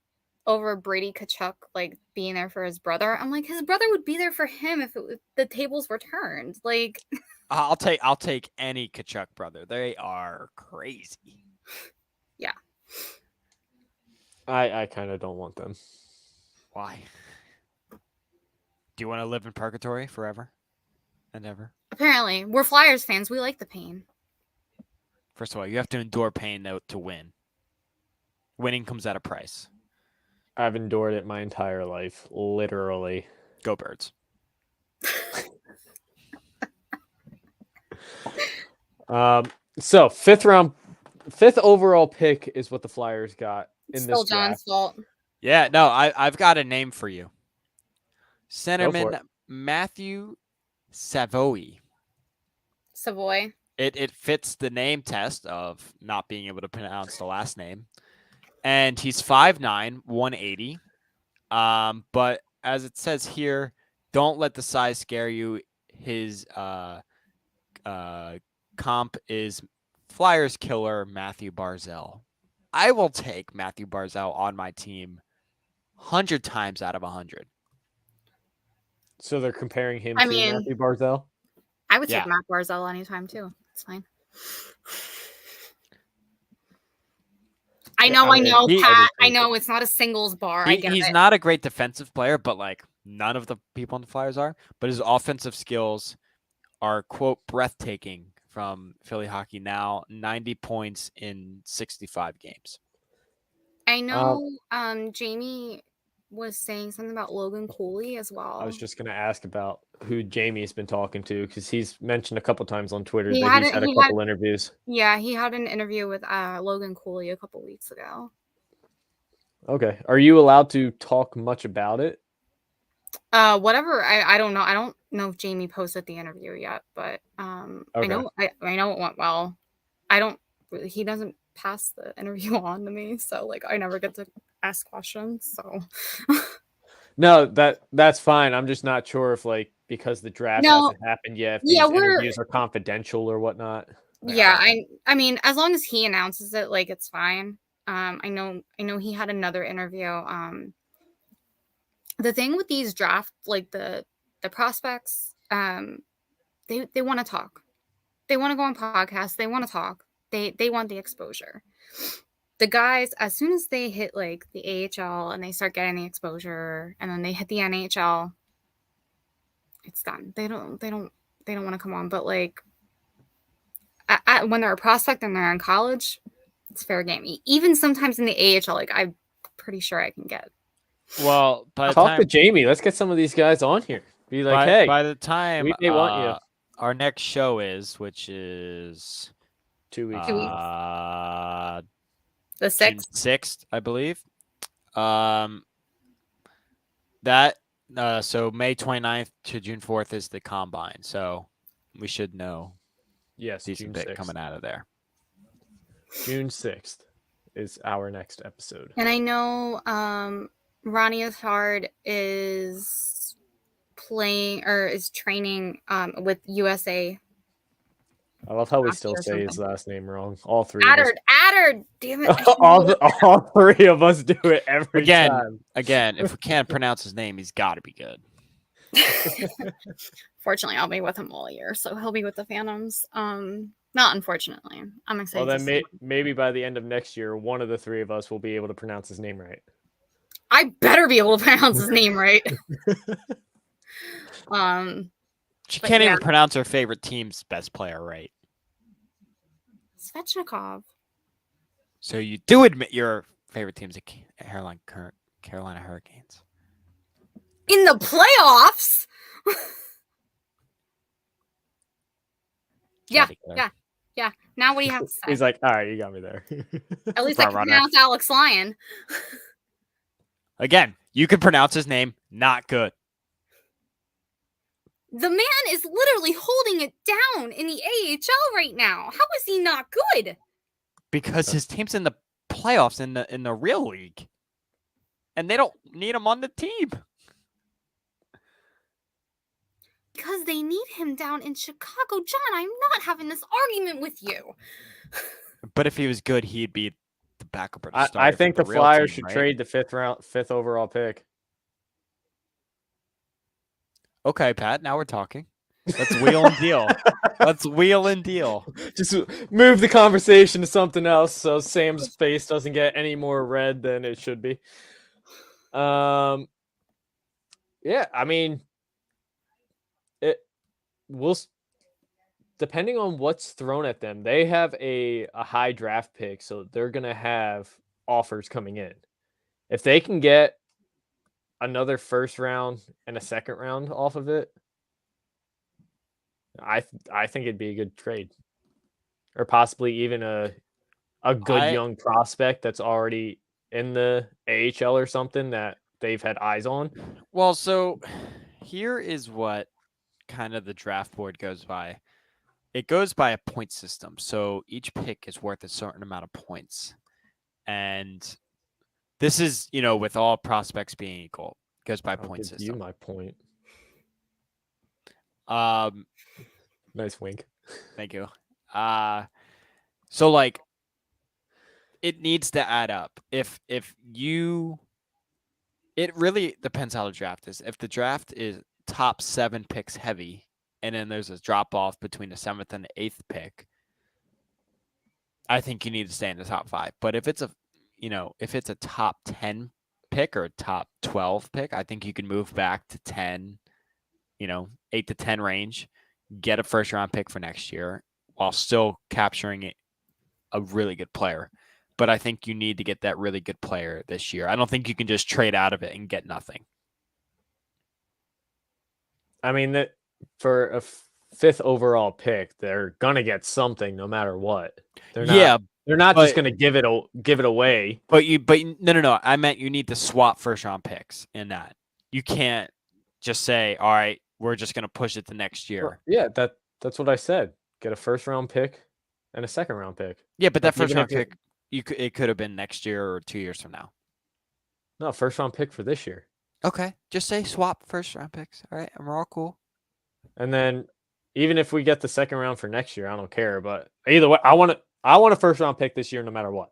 Speaker 6: over Brady Kachuk like being there for his brother. I'm like, his brother would be there for him if the tables were turned. Like,
Speaker 7: I'll take any Kachuk brother. They are crazy.
Speaker 6: yeah.
Speaker 1: I kind of don't want them.
Speaker 7: Why? Do you want to live in purgatory forever and ever?
Speaker 6: Apparently, we're Flyers fans. We like the pain.
Speaker 7: First of all, you have to endure pain to win. Winning comes at a price.
Speaker 1: I've endured it my entire life, literally.
Speaker 7: Go Birds.
Speaker 1: So fifth overall pick is what the Flyers got in
Speaker 6: Still
Speaker 1: this
Speaker 6: John's
Speaker 1: draft.
Speaker 6: fault.
Speaker 7: Yeah, no, I've got a name for you.
Speaker 1: Go for
Speaker 7: Centerman
Speaker 1: it.
Speaker 7: Matthew Savoie.
Speaker 6: Savoy.
Speaker 7: It fits the name test of not being able to pronounce the last name. And he's 5'9", 180. But as it says here, don't let the size scare you. His comp is Flyers killer Matthew Barzal. I will take Matthew Barzal on my team 100 times out of 100.
Speaker 1: So they're comparing him
Speaker 6: I
Speaker 1: to
Speaker 6: mean-
Speaker 1: Matthew Barzal?
Speaker 6: I would
Speaker 7: Yeah.
Speaker 6: take Matt Barzal anytime too. It's fine. I know,
Speaker 7: he-
Speaker 6: Pat. I know it's not a singles bar. I get
Speaker 7: He's
Speaker 6: it.
Speaker 7: not a great defensive player, but like none of the people on the Flyers are. But his offensive skills are, quote, breathtaking from Philly Hockey Now. 90 points in 65 games.
Speaker 6: I know. Jamie was saying something about Logan Cooley as well.
Speaker 1: I was just going to ask about who Jamie's been talking to because he's mentioned a couple times on Twitter
Speaker 6: He
Speaker 1: that
Speaker 6: had
Speaker 1: he's
Speaker 6: a-
Speaker 1: had a
Speaker 6: he
Speaker 1: couple
Speaker 6: had-
Speaker 1: interviews.
Speaker 6: Yeah, he had an interview with Logan Cooley a couple weeks ago.
Speaker 1: Okay. Are you allowed to talk much about it?
Speaker 6: Whatever. I don't know. I don't know if Jamie posted the interview yet, but I know it went well. He doesn't pass the interview on to me, so like I never get to ask questions. So
Speaker 1: No, that's fine. I'm just not sure if like because the draft
Speaker 6: No.
Speaker 1: hasn't happened yet, if
Speaker 6: Yeah,
Speaker 1: these interviews are confidential or whatnot.
Speaker 6: yeah, I mean, as long as he announces it, like it's fine. I know he had another interview. The thing with these draft, like the prospects, they want to talk. They want to go on podcasts. They want to talk. They want the exposure. The guys, as soon as they hit like the AHL and they start getting the exposure, and then they hit the NHL, it's done. They don't want to come on. But like, when they're a prospect and they're in college, it's fair game. Even sometimes in the AHL, like I'm pretty sure I can get.
Speaker 7: Well, by the
Speaker 1: Talk
Speaker 7: time,
Speaker 1: to Jamie. Let's get some of these guys on here. Be like, hey,
Speaker 7: by the time
Speaker 1: we may want you.
Speaker 7: our next show is, which is
Speaker 1: 2 weeks.
Speaker 7: the
Speaker 6: The 6th.
Speaker 7: 6th, I believe. So May 29th to June 4th is the combine. So we should know
Speaker 1: Yes,
Speaker 7: decent
Speaker 1: June
Speaker 7: bit
Speaker 1: 6th.
Speaker 7: coming out of there.
Speaker 1: June 6th is our next episode.
Speaker 6: And I know Ronnie Ashard is playing or is training with USA.
Speaker 1: I love how we
Speaker 6: Hockey
Speaker 1: still
Speaker 6: or
Speaker 1: say his
Speaker 6: something.
Speaker 1: last name wrong. All three of us.
Speaker 6: Adder, damn it. I should
Speaker 1: all,
Speaker 6: know
Speaker 1: all three of us do it every time.
Speaker 7: Again, if we can't pronounce his name, he's got to be good.
Speaker 6: Fortunately, I'll be with him all year, so he'll be with the Phantoms. Not unfortunately. I'm excited.
Speaker 1: Well,
Speaker 6: to
Speaker 1: then
Speaker 6: see him.
Speaker 1: maybe by the end of next year, one of the three of us will be able to pronounce his name right.
Speaker 6: I better be able to pronounce his name right.
Speaker 7: She
Speaker 6: But
Speaker 7: can't
Speaker 6: yeah.
Speaker 7: even pronounce her favorite team's best player right.
Speaker 6: Svechnikov.
Speaker 7: So you do admit your favorite team's the Carolina Hurricanes.
Speaker 6: In the playoffs? Yeah,
Speaker 7: Try to get her.
Speaker 6: yeah. Now what do you have to say?
Speaker 1: He's like, all right, you got me there.
Speaker 6: At least I
Speaker 7: front
Speaker 6: can
Speaker 7: runner.
Speaker 6: pronounce Alex Lyon.
Speaker 7: Again, you can pronounce his name. Not good.
Speaker 6: The man is literally holding it down in the AHL right now. How is he not good?
Speaker 7: Because his team's in the playoffs in the real league. And they don't need him on the team.
Speaker 6: Because they need him down in Chicago. John, I'm not having this argument with you.
Speaker 7: But if he was good, he'd be the backup or the
Speaker 1: I
Speaker 7: starter.
Speaker 1: think
Speaker 7: for
Speaker 1: the
Speaker 7: real
Speaker 1: Flyers
Speaker 7: team,
Speaker 1: should
Speaker 7: right?
Speaker 1: trade the fifth overall pick.
Speaker 7: Okay, Pat, now we're talking. Let's wheel and deal. Let's wheel and deal.
Speaker 1: Just move the conversation to something else so Sam's face doesn't get any more red than it should be. Yeah, I mean, it will depending on what's thrown at them. They have a high draft pick, so they're gonna have offers coming in. If they can get another first round and a second round off of it, I think it'd be a good trade, or possibly even a good young prospect that's already in the AHL or something that they've had eyes on.
Speaker 7: Well, so here is what kind of the draft board goes by. It goes by a point system. So each pick is worth a certain amount of points. And this is, with all prospects being equal, it goes by
Speaker 1: I'll
Speaker 7: point
Speaker 1: give
Speaker 7: system.
Speaker 1: you my point. Nice wink.
Speaker 7: Thank you. So like it needs to add up. If you it really depends how the draft is. If the draft is top 7 picks heavy and then there's a drop off between the 7th and the 8th pick, I think you need to stay in the top 5. But if it's a top 10 pick or a top 12 pick, I think you can move back to 10, 8 to 10 range, get a first round pick for next year while still capturing a really good player. But I think you need to get that really good player this year. I don't think you can just trade out of it and get nothing.
Speaker 1: I mean, that for a 5th overall pick, they're gonna get something no matter what. They're not just gonna give it away.
Speaker 7: But no. I meant you need to swap first round picks in that. You can't just say, all right, we're just gonna push it to next year.
Speaker 1: Yeah, that's what I said. Get a first round pick and a second round pick.
Speaker 7: Yeah, but that first round pick, it could have been next year or 2 years from now.
Speaker 1: No, first round pick for this year.
Speaker 7: Okay, just say swap first round picks. All right, and we're all cool.
Speaker 1: And then even if we get the second round for next year, I don't care. But either way, I want a first round pick this year, no matter what.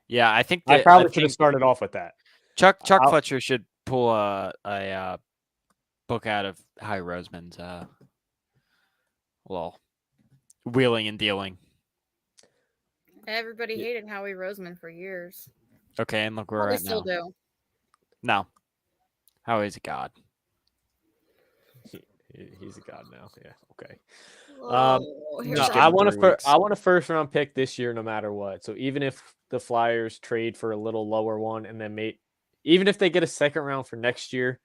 Speaker 7: Yeah, I think
Speaker 1: I probably should have started off with that.
Speaker 7: Chuck Fletcher should pull a book out of Howie Roseman's wheeling and dealing.
Speaker 6: Everybody hated Howie Roseman for years.
Speaker 7: Okay, and look where we're at
Speaker 6: still
Speaker 7: now.
Speaker 6: do.
Speaker 7: No. Howie's a god.
Speaker 1: He's a god now. Yeah. Okay.
Speaker 6: No,
Speaker 1: I want a first round pick this year, no matter what. So even if the Flyers trade for a little lower one, and then even if they get a second round for next year,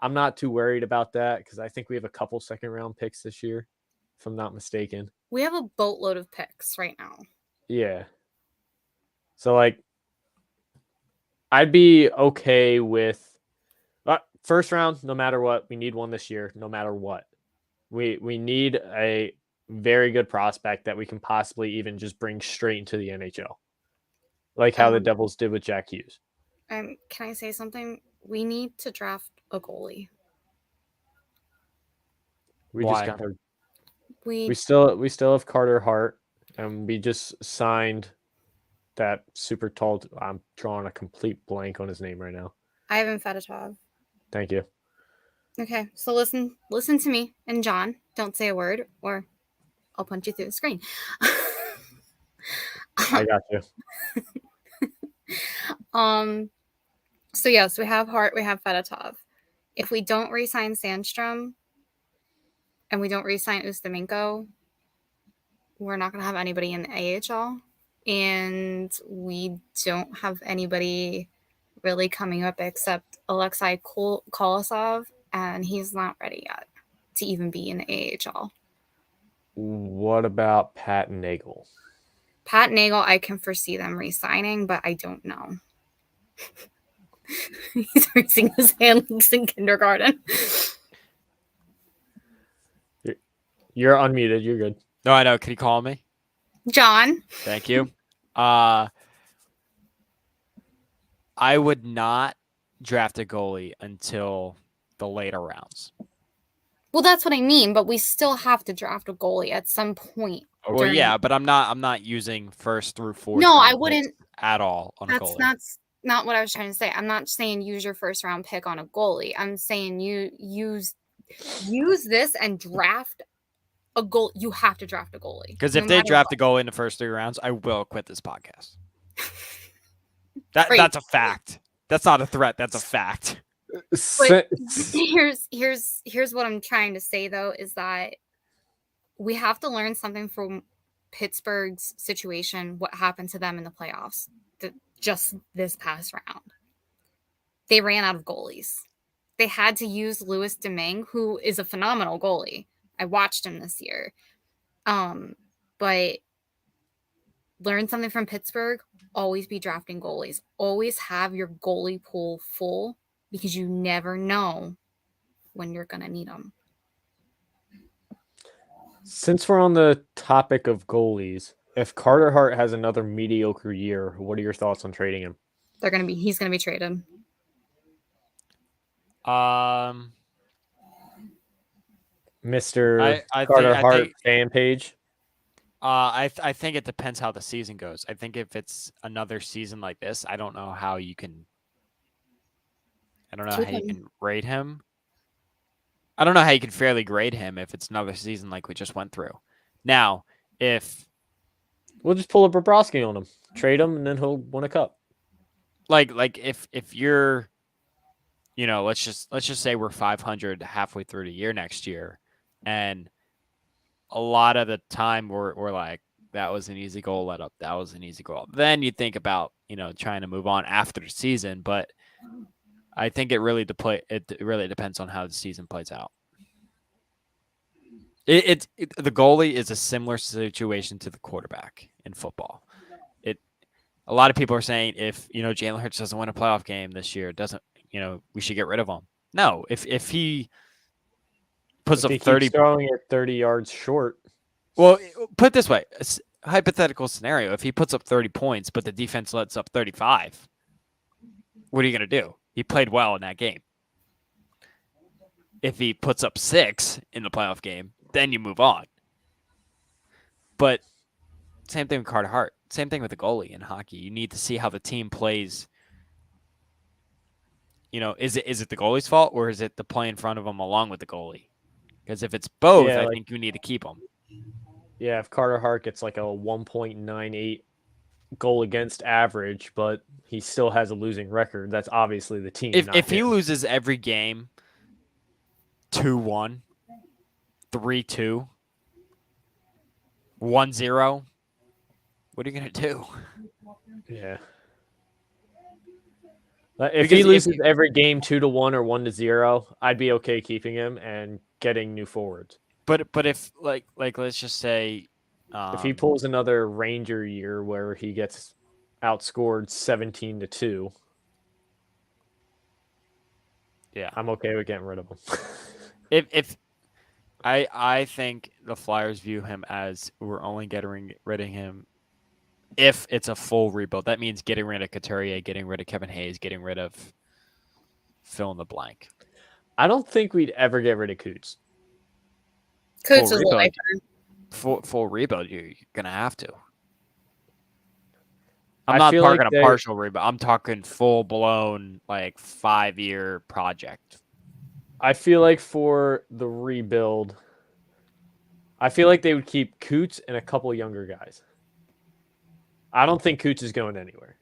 Speaker 1: I'm not too worried about that because I think we have a couple second round picks this year, if I'm not mistaken.
Speaker 6: We have a boatload of picks right now.
Speaker 1: Yeah. So I'd be okay with first round, no matter what. We need one this year, no matter what. We need a very good prospect that we can possibly even just bring straight into the NHL, like how the Devils did with Jack Hughes.
Speaker 6: Can I say something? We need to draft a goalie.
Speaker 1: Why? We still have Carter Hart, and we just signed that super tall. I'm drawing a complete blank on his name right now.
Speaker 6: Ivan Fedotov.
Speaker 1: Thank you.
Speaker 6: Okay, so listen to me, and John, don't say a word, or I'll punch you through the screen.
Speaker 1: I got you.
Speaker 6: So yes, we have Hart, we have Fedotov. If we don't re-sign Sandstrom, and we don't re-sign Ustimenko, we're not going to have anybody in the AHL, and we don't have anybody really coming up except Alexei Kolosov, and he's not ready yet. to even be in the AHL.
Speaker 1: What about Pat Nagel?
Speaker 6: Pat Nagel, I can foresee them re-signing, but I don't know. He's raising his hand like he's in kindergarten.
Speaker 1: You're unmuted. You're good.
Speaker 7: No, I know. Can you call me?
Speaker 6: John.
Speaker 7: Thank you. I would not draft a goalie until the later rounds.
Speaker 6: Well, that's what I mean, but we still have to draft a goalie at some point.
Speaker 7: Well, yeah, but I'm not using first through fourth.
Speaker 6: No, I wouldn't
Speaker 7: at all on a goalie.
Speaker 6: That's not what I was trying to say. I'm not saying use your first round pick on a goalie. I'm saying you use this and draft a goal. You have to draft a goalie.
Speaker 7: Because if they draft a goalie in the first 3 rounds, I will quit this podcast. That's a fact. That's not a threat. That's a fact.
Speaker 6: But here's what I'm trying to say though, is that we have to learn something from Pittsburgh's situation, what happened to them in the playoffs just this past round. They ran out of goalies. They had to use Louis Domingue, who is a phenomenal goalie. I watched him this year. But learn something from Pittsburgh, always be drafting goalies. Always have your goalie pool full because you never know when you're going to need them.
Speaker 1: Since we're on the topic of goalies, if Carter Hart has another mediocre year, what are your thoughts on trading him?
Speaker 6: He's going to be traded.
Speaker 1: Mr. Carter Hart fan page.
Speaker 7: I think it depends how the season goes. I think if it's another season like this, I don't know how you can rate him. I don't know how you can fairly grade him if it's another season like we just went through. Now, if
Speaker 1: we'll just pull a Bobrovsky on him, trade him, and then he'll win a cup.
Speaker 7: Like if you're, let's just say we're 500 halfway through the year next year, and a lot of the time we're like, that was an easy goal let up. That was an easy goal. Then you think about, trying to move on after the season, but I think it really depends on how the season plays out. The goalie is a similar situation to the quarterback in football. A lot of people are saying if Jalen Hurts doesn't win a playoff game this year, we should get rid of him. No, if he puts up 30,
Speaker 1: throwing it 30 yards short.
Speaker 7: Well, put it this way: hypothetical scenario. If he puts up 30 points, but the defense lets up 35, what are you going to do? He played well in that game. If he puts up 6 in the playoff game, then you move on. But same thing with Carter Hart. Same thing with the goalie in hockey. You need to see how the team plays. Is it the goalie's fault or is it the play in front of him along with the goalie? Because if it's both, I think you need to keep him.
Speaker 1: Yeah, if Carter Hart gets like a 1.98 goal against average, but he still has a losing record, that's obviously the team.
Speaker 7: If he loses every game 2-1, 3-2, 1-0, what are you going to do?
Speaker 1: Yeah. If he loses every game 2-1 or 1-0, I'd be okay keeping him and getting new forwards.
Speaker 7: But if like let's just say
Speaker 1: if he pulls another Ranger year where he gets outscored 17-2,
Speaker 7: yeah,
Speaker 1: I'm okay with getting rid of him.
Speaker 7: if I think the Flyers view him as we're only getting rid of him if it's a full rebuild. That means getting rid of Couturier, getting rid of Kevin Hayes, getting rid of fill in the blank.
Speaker 1: I don't think we'd ever get rid of Coots.
Speaker 6: Coots is like
Speaker 7: full rebuild. You're gonna have to. I'm not talking a partial rebuild. I'm talking full blown 5-year project.
Speaker 1: I feel like for the rebuild, I feel like they would keep Coots and a couple younger guys. I don't think Coots is going anywhere.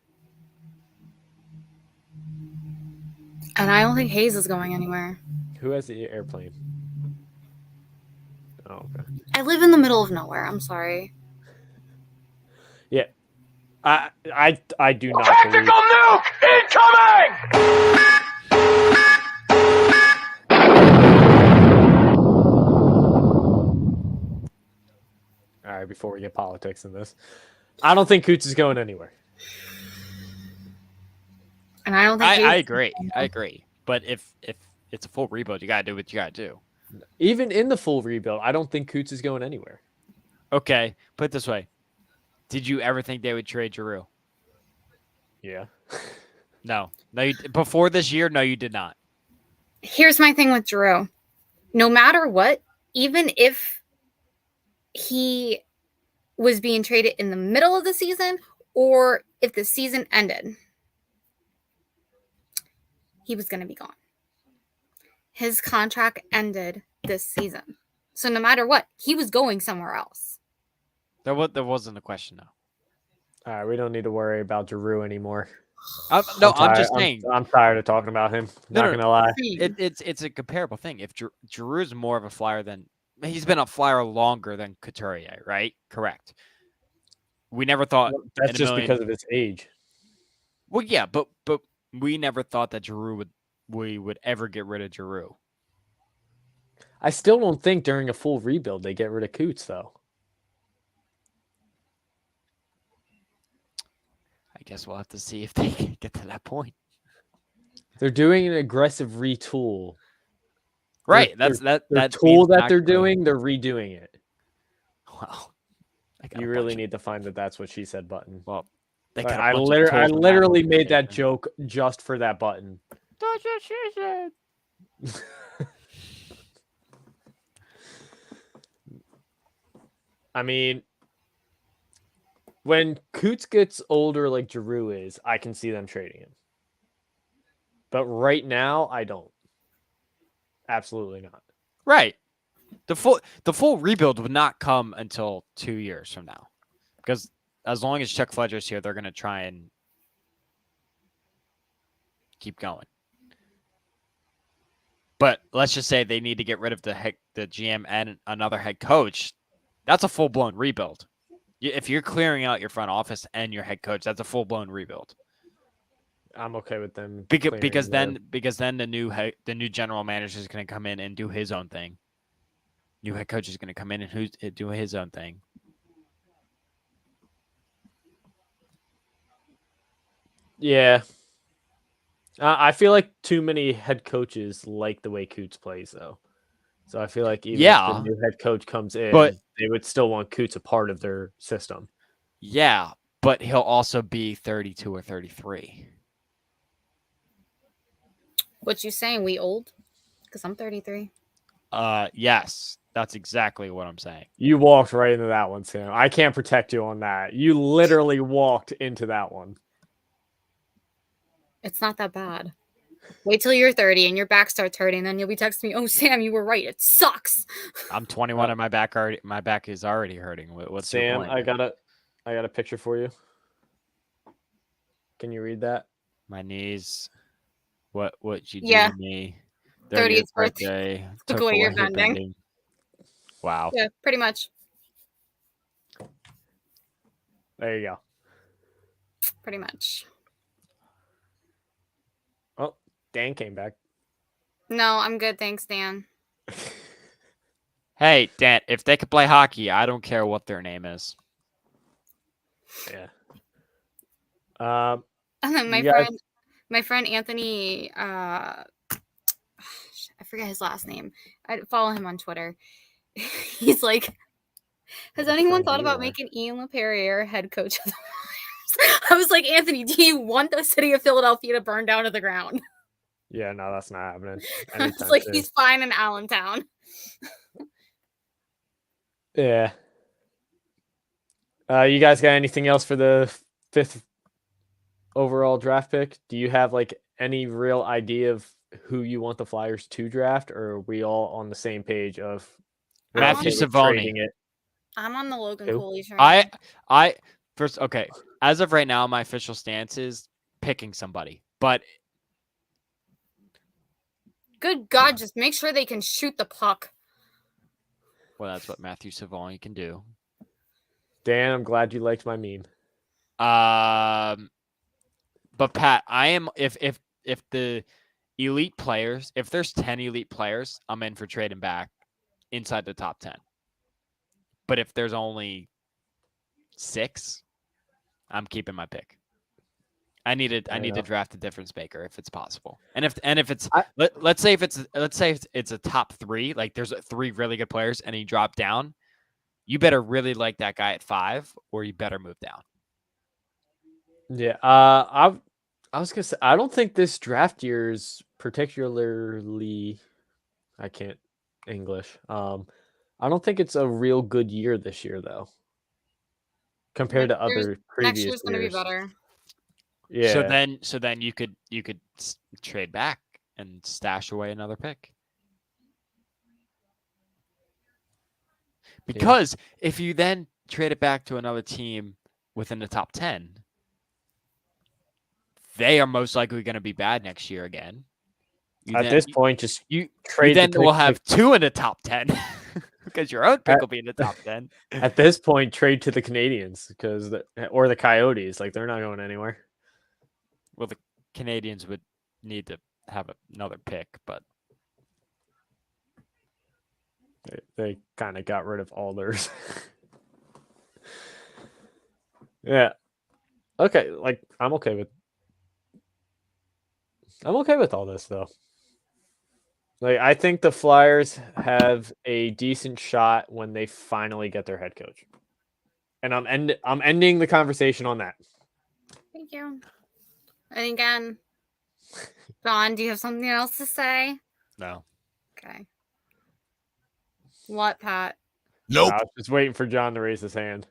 Speaker 6: And I don't think Hayes is going anywhere.
Speaker 1: Who has the airplane? Oh, okay.
Speaker 6: I live in the middle of nowhere. I'm sorry.
Speaker 1: Yeah. I do not
Speaker 5: Tactical nuke incoming!
Speaker 1: All right, before we get politics in this, I don't think Coots is going anywhere.
Speaker 6: And I don't think
Speaker 7: I agree. I agree. But if it's a full rebuild, you gotta do what you gotta do.
Speaker 1: Even in the full rebuild, I don't think Coots is going anywhere.
Speaker 7: Okay, put it this way: did you ever think they would trade Giroux?
Speaker 1: Yeah.
Speaker 7: No. Before this year, no, you did not.
Speaker 6: Here's my thing with Giroux. No matter what, even if he was being traded in the middle of the season or if the season ended, he was going to be gone. His contract ended this season. So no matter what, he was going somewhere else.
Speaker 7: There wasn't a question, though.
Speaker 1: All right, we don't need to worry about Giroux anymore.
Speaker 7: I'm just saying.
Speaker 1: I'm tired of talking about him. Not gonna lie.
Speaker 7: It's a comparable thing. If Giroux is more of a flyer than he's been a flyer longer than Couturier, right? Correct. We never thought
Speaker 1: That's just because of his age.
Speaker 7: Well, yeah, but we never thought that we would ever get rid of Giroux.
Speaker 1: I still don't think during a full rebuild they get rid of Coots, though.
Speaker 7: I guess we'll have to see if they can get to that point.
Speaker 1: They're doing an aggressive retool.
Speaker 7: Right.
Speaker 1: That tool that they're doing, they're redoing it.
Speaker 7: Wow.
Speaker 1: You really need to find that's what she said button.
Speaker 7: Well,
Speaker 1: I literally made that joke just for that button.
Speaker 7: That's what she said.
Speaker 1: I mean, when Coots gets older like Giroux is, I can see them trading him. But right now, I don't. Absolutely not.
Speaker 7: Right. The full rebuild would not come until 2 years from now. Because as long as Chuck Fletcher's here, they're going to try and keep going. But let's just say they need to get rid of the GM and another head coach. That's a full-blown rebuild. If you're clearing out your front office and your head coach, that's a full-blown rebuild.
Speaker 1: I'm okay with them
Speaker 7: because then the new general manager is going to come in and do his own thing. New head coach is going to come in and do his own thing.
Speaker 1: Yeah. I feel like too many head coaches like the way Coots plays, though. So I feel like even if the new head coach comes in, they would still want Coots a part of their system.
Speaker 7: Yeah, but he'll also be 32 or 33.
Speaker 6: What you saying? We old? Because I'm 33.
Speaker 7: Yes, that's exactly what I'm saying.
Speaker 1: You walked right into that one, Sam. I can't protect you on that. You literally walked into that one.
Speaker 6: It's not that bad. Wait till you're 30 and your back starts hurting, and then you'll be texting me, "Oh, Sam, you were right. It sucks."
Speaker 7: I'm 21 and my back is already hurting. What's
Speaker 1: Sam?
Speaker 7: your point?
Speaker 1: I got a picture for you. Can you read that?
Speaker 7: My knees. What you do to me?
Speaker 6: 30th birthday. Took away your bending.
Speaker 7: Wow.
Speaker 6: Yeah, pretty much.
Speaker 1: There you go.
Speaker 6: Pretty much.
Speaker 1: Oh, Dan came back.
Speaker 6: No, I'm good. Thanks, Dan.
Speaker 7: Hey, Dan, if they could play hockey, I don't care what their name is.
Speaker 1: Yeah.
Speaker 6: And then my friend Anthony, I forget his last name. I follow him on Twitter. He's like, has anyone thought about making Ian LePerrier head coach of the Flyers? I was like, Anthony, do you want the city of Philadelphia to burn down to the ground?
Speaker 1: Yeah, no, that's not happening.
Speaker 6: It's like he's fine in Allentown.
Speaker 1: Yeah. You guys got anything else for the 5th overall draft pick? Do you have like any real idea of who you want the Flyers to draft, or are we all on the same page of
Speaker 7: Matthew Savoni?
Speaker 6: I'm on the Logan Cooley train.
Speaker 7: I first okay. As of right now, my official stance is picking somebody, but
Speaker 6: good God, just make sure they can shoot the puck.
Speaker 7: Well, that's what Matthew Savoni can do.
Speaker 1: Dan, I'm glad you liked my meme.
Speaker 7: But Pat, I am if the elite players, if there's 10 elite players, I'm in for trading back inside the top 10. But if there's only 6, I'm keeping my pick. I need to draft a difference maker if it's possible. And if it's let's say it's a top 3, like there's 3 really good players and you drop down, you better really like that guy at 5 or you better move down.
Speaker 1: Yeah. I was gonna say I don't think this draft year is particularly. I can't English. I don't think it's a real good year this year though, compared to other previous
Speaker 6: next year's going to be
Speaker 1: years.
Speaker 6: better.
Speaker 1: Yeah.
Speaker 7: So then you could trade back and stash away another pick. Because if you then trade it back to another team within the top 10, they are most likely going to be bad next year again.
Speaker 1: At this point, just
Speaker 7: you
Speaker 1: trade.
Speaker 7: Then we'll have 2 in the top 10 because your own pick will be in the top 10.
Speaker 1: At this point, trade to the Canadians or the Coyotes. Like they're not going anywhere.
Speaker 7: Well, the Canadians would need to have another pick, but
Speaker 1: they kind of got rid of all theirs. Yeah. Okay. Like I'm okay with all this though. Like I think the Flyers have a decent shot when they finally get their head coach. And I'm ending the conversation on that.
Speaker 6: Thank you. And again, John, do you have something else to say?
Speaker 7: No.
Speaker 6: Okay. What, Pat?
Speaker 1: Nope. I was just waiting for John to raise his hand.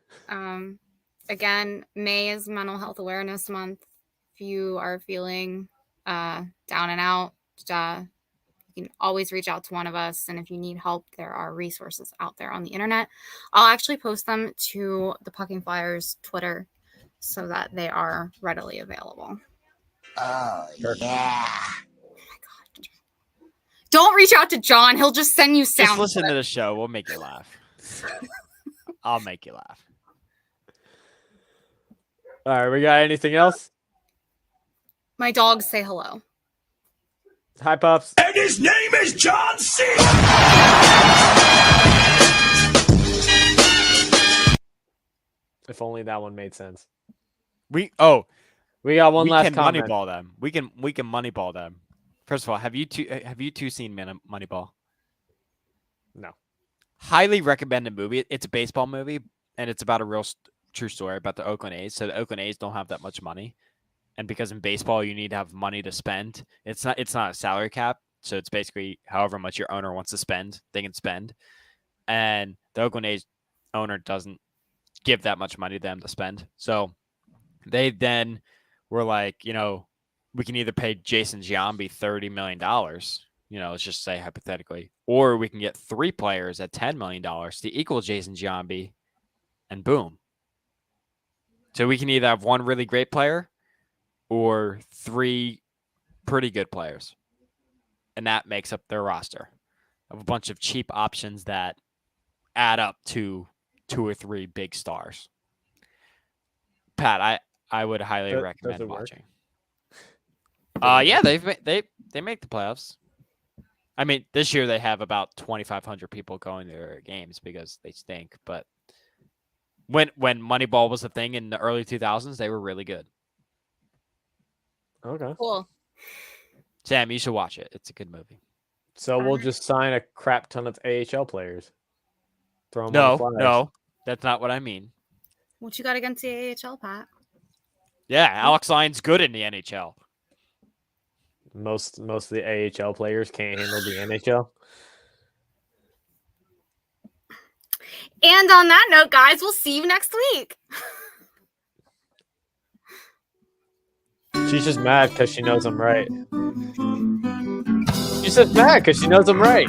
Speaker 6: Again, May is Mental Health Awareness Month. If you are feeling down and out, you can always reach out to one of us. And if you need help, there are resources out there on the internet. I'll actually post them to the Pucking Flyers Twitter so that they are readily available.
Speaker 10: Oh, yeah.
Speaker 6: Oh my God. Don't reach out to John. He'll just send you sound.
Speaker 7: Just listen to the show. We'll make you laugh. I'll make you laugh.
Speaker 1: All right, we got anything else?
Speaker 6: My dogs say hello.
Speaker 1: Hi, Pups.
Speaker 5: And his name is John C.
Speaker 1: If only that one made sense.
Speaker 7: We got
Speaker 1: one last comment.
Speaker 7: Moneyball them. We can Moneyball them. First of all, have you two seen Moneyball?
Speaker 1: No.
Speaker 7: Highly recommended movie. It's a baseball movie, and it's about a real true story about the Oakland A's. So the Oakland A's don't have that much money, and because in baseball you need to have money to spend. It's not a salary cap, so it's basically however much your owner wants to spend, they can spend. And the Oakland A's owner doesn't give that much money to them to spend. So they then were like, we can either pay Jason Giambi $30 million, let's just say hypothetically, or we can get 3 players at $10 million to equal Jason Giambi, and boom. So we can either have 1 really great player or 3 pretty good players. And that makes up their roster of a bunch of cheap options that add up to 2 or 3 big stars. Pat, I would highly recommend watching. Yeah, they make the playoffs. I mean, this year they have about 2,500 people going to their games because they stink. But when Moneyball was a thing in the early 2000s, they were really good.
Speaker 1: Okay.
Speaker 6: Cool.
Speaker 7: Sam, you should watch it. It's a good movie.
Speaker 1: So we'll just sign a crap ton of AHL players. Throw them on the Flyers.
Speaker 7: No, that's not what I mean.
Speaker 6: What you got against the AHL, Pat?
Speaker 7: Yeah, Alex Lyon's good in the NHL.
Speaker 1: Most of the AHL players can't handle the NHL.
Speaker 6: And on that note, guys, we'll see you next week.
Speaker 1: She's just mad because she knows I'm right. She's just mad because she knows I'm right.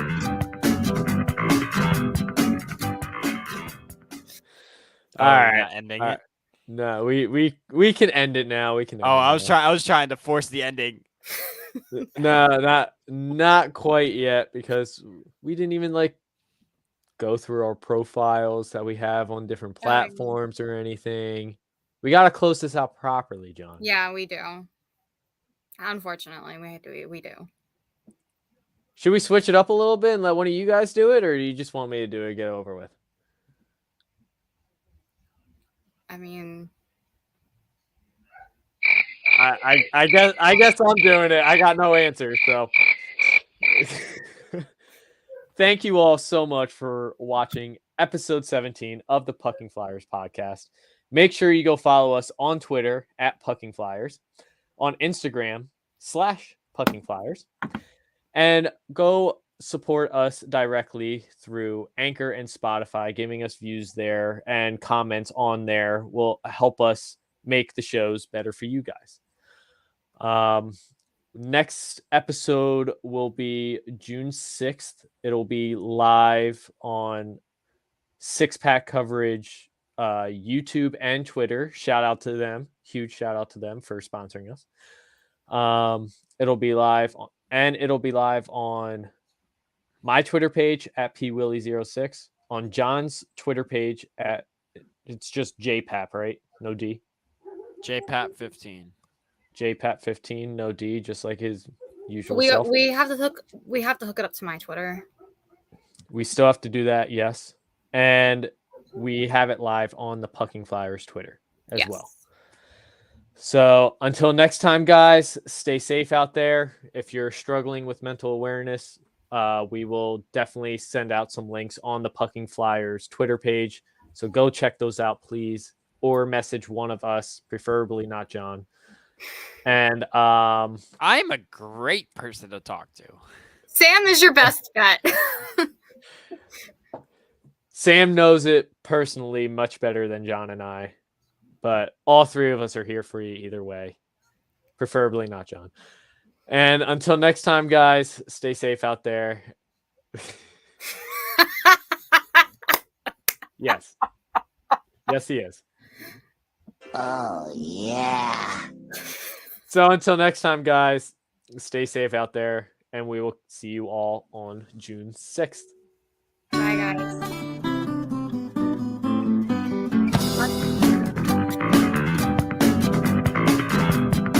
Speaker 1: All right,
Speaker 7: ending
Speaker 1: it.
Speaker 7: it.
Speaker 1: No, we can end it now. We can.
Speaker 7: I was trying to force the ending.
Speaker 1: No, not quite yet because we didn't even go through our profiles that we have on different platforms or anything. We got to close this out properly, John.
Speaker 6: Yeah, we do. Unfortunately, we do.
Speaker 1: Should we switch it up a little bit and let one of you guys do it, or do you just want me to do it and get it over with?
Speaker 6: I mean,
Speaker 1: I guess I'm doing it. I got no answers, so thank you all so much for watching episode 17 of the Pucking Flyers podcast. Make sure you go follow us on Twitter at Pucking Flyers, on Instagram /Pucking Flyers, and go support us directly through Anchor and Spotify. Giving us views there and comments on there will help us make the shows better for you guys. Next episode will be June 6th. It'll be live on Six Pack Coverage, YouTube and Twitter. Shout out to them. Huge shout out to them for sponsoring us. It'll be live on my Twitter page at pwilly06, on John's Twitter page at, it's just JPAP, right? No D.
Speaker 7: JPAP15.
Speaker 1: JPAP15, no D, just like his usual
Speaker 6: we
Speaker 1: self.
Speaker 6: we have to hook it up to my Twitter.
Speaker 1: We still have to do that, yes. And we have it live on the Pucking Flyers Twitter as well. So until next time, guys, stay safe out there. If you're struggling with mental awareness, we will definitely send out some links on the Pucking Flyers Twitter page. So go check those out, please, or message one of us, preferably not John. And
Speaker 7: I'm a great person to talk to.
Speaker 6: Sam is your best bet.
Speaker 1: Sam knows it personally much better than John and I, but all three of us are here for you either way, preferably not John. And until next time, guys, stay safe out there. Yes. Yes, he is.
Speaker 10: Oh, yeah.
Speaker 1: So until next time, guys, stay safe out there, and we will see you all on June 6th.
Speaker 6: Bye, guys.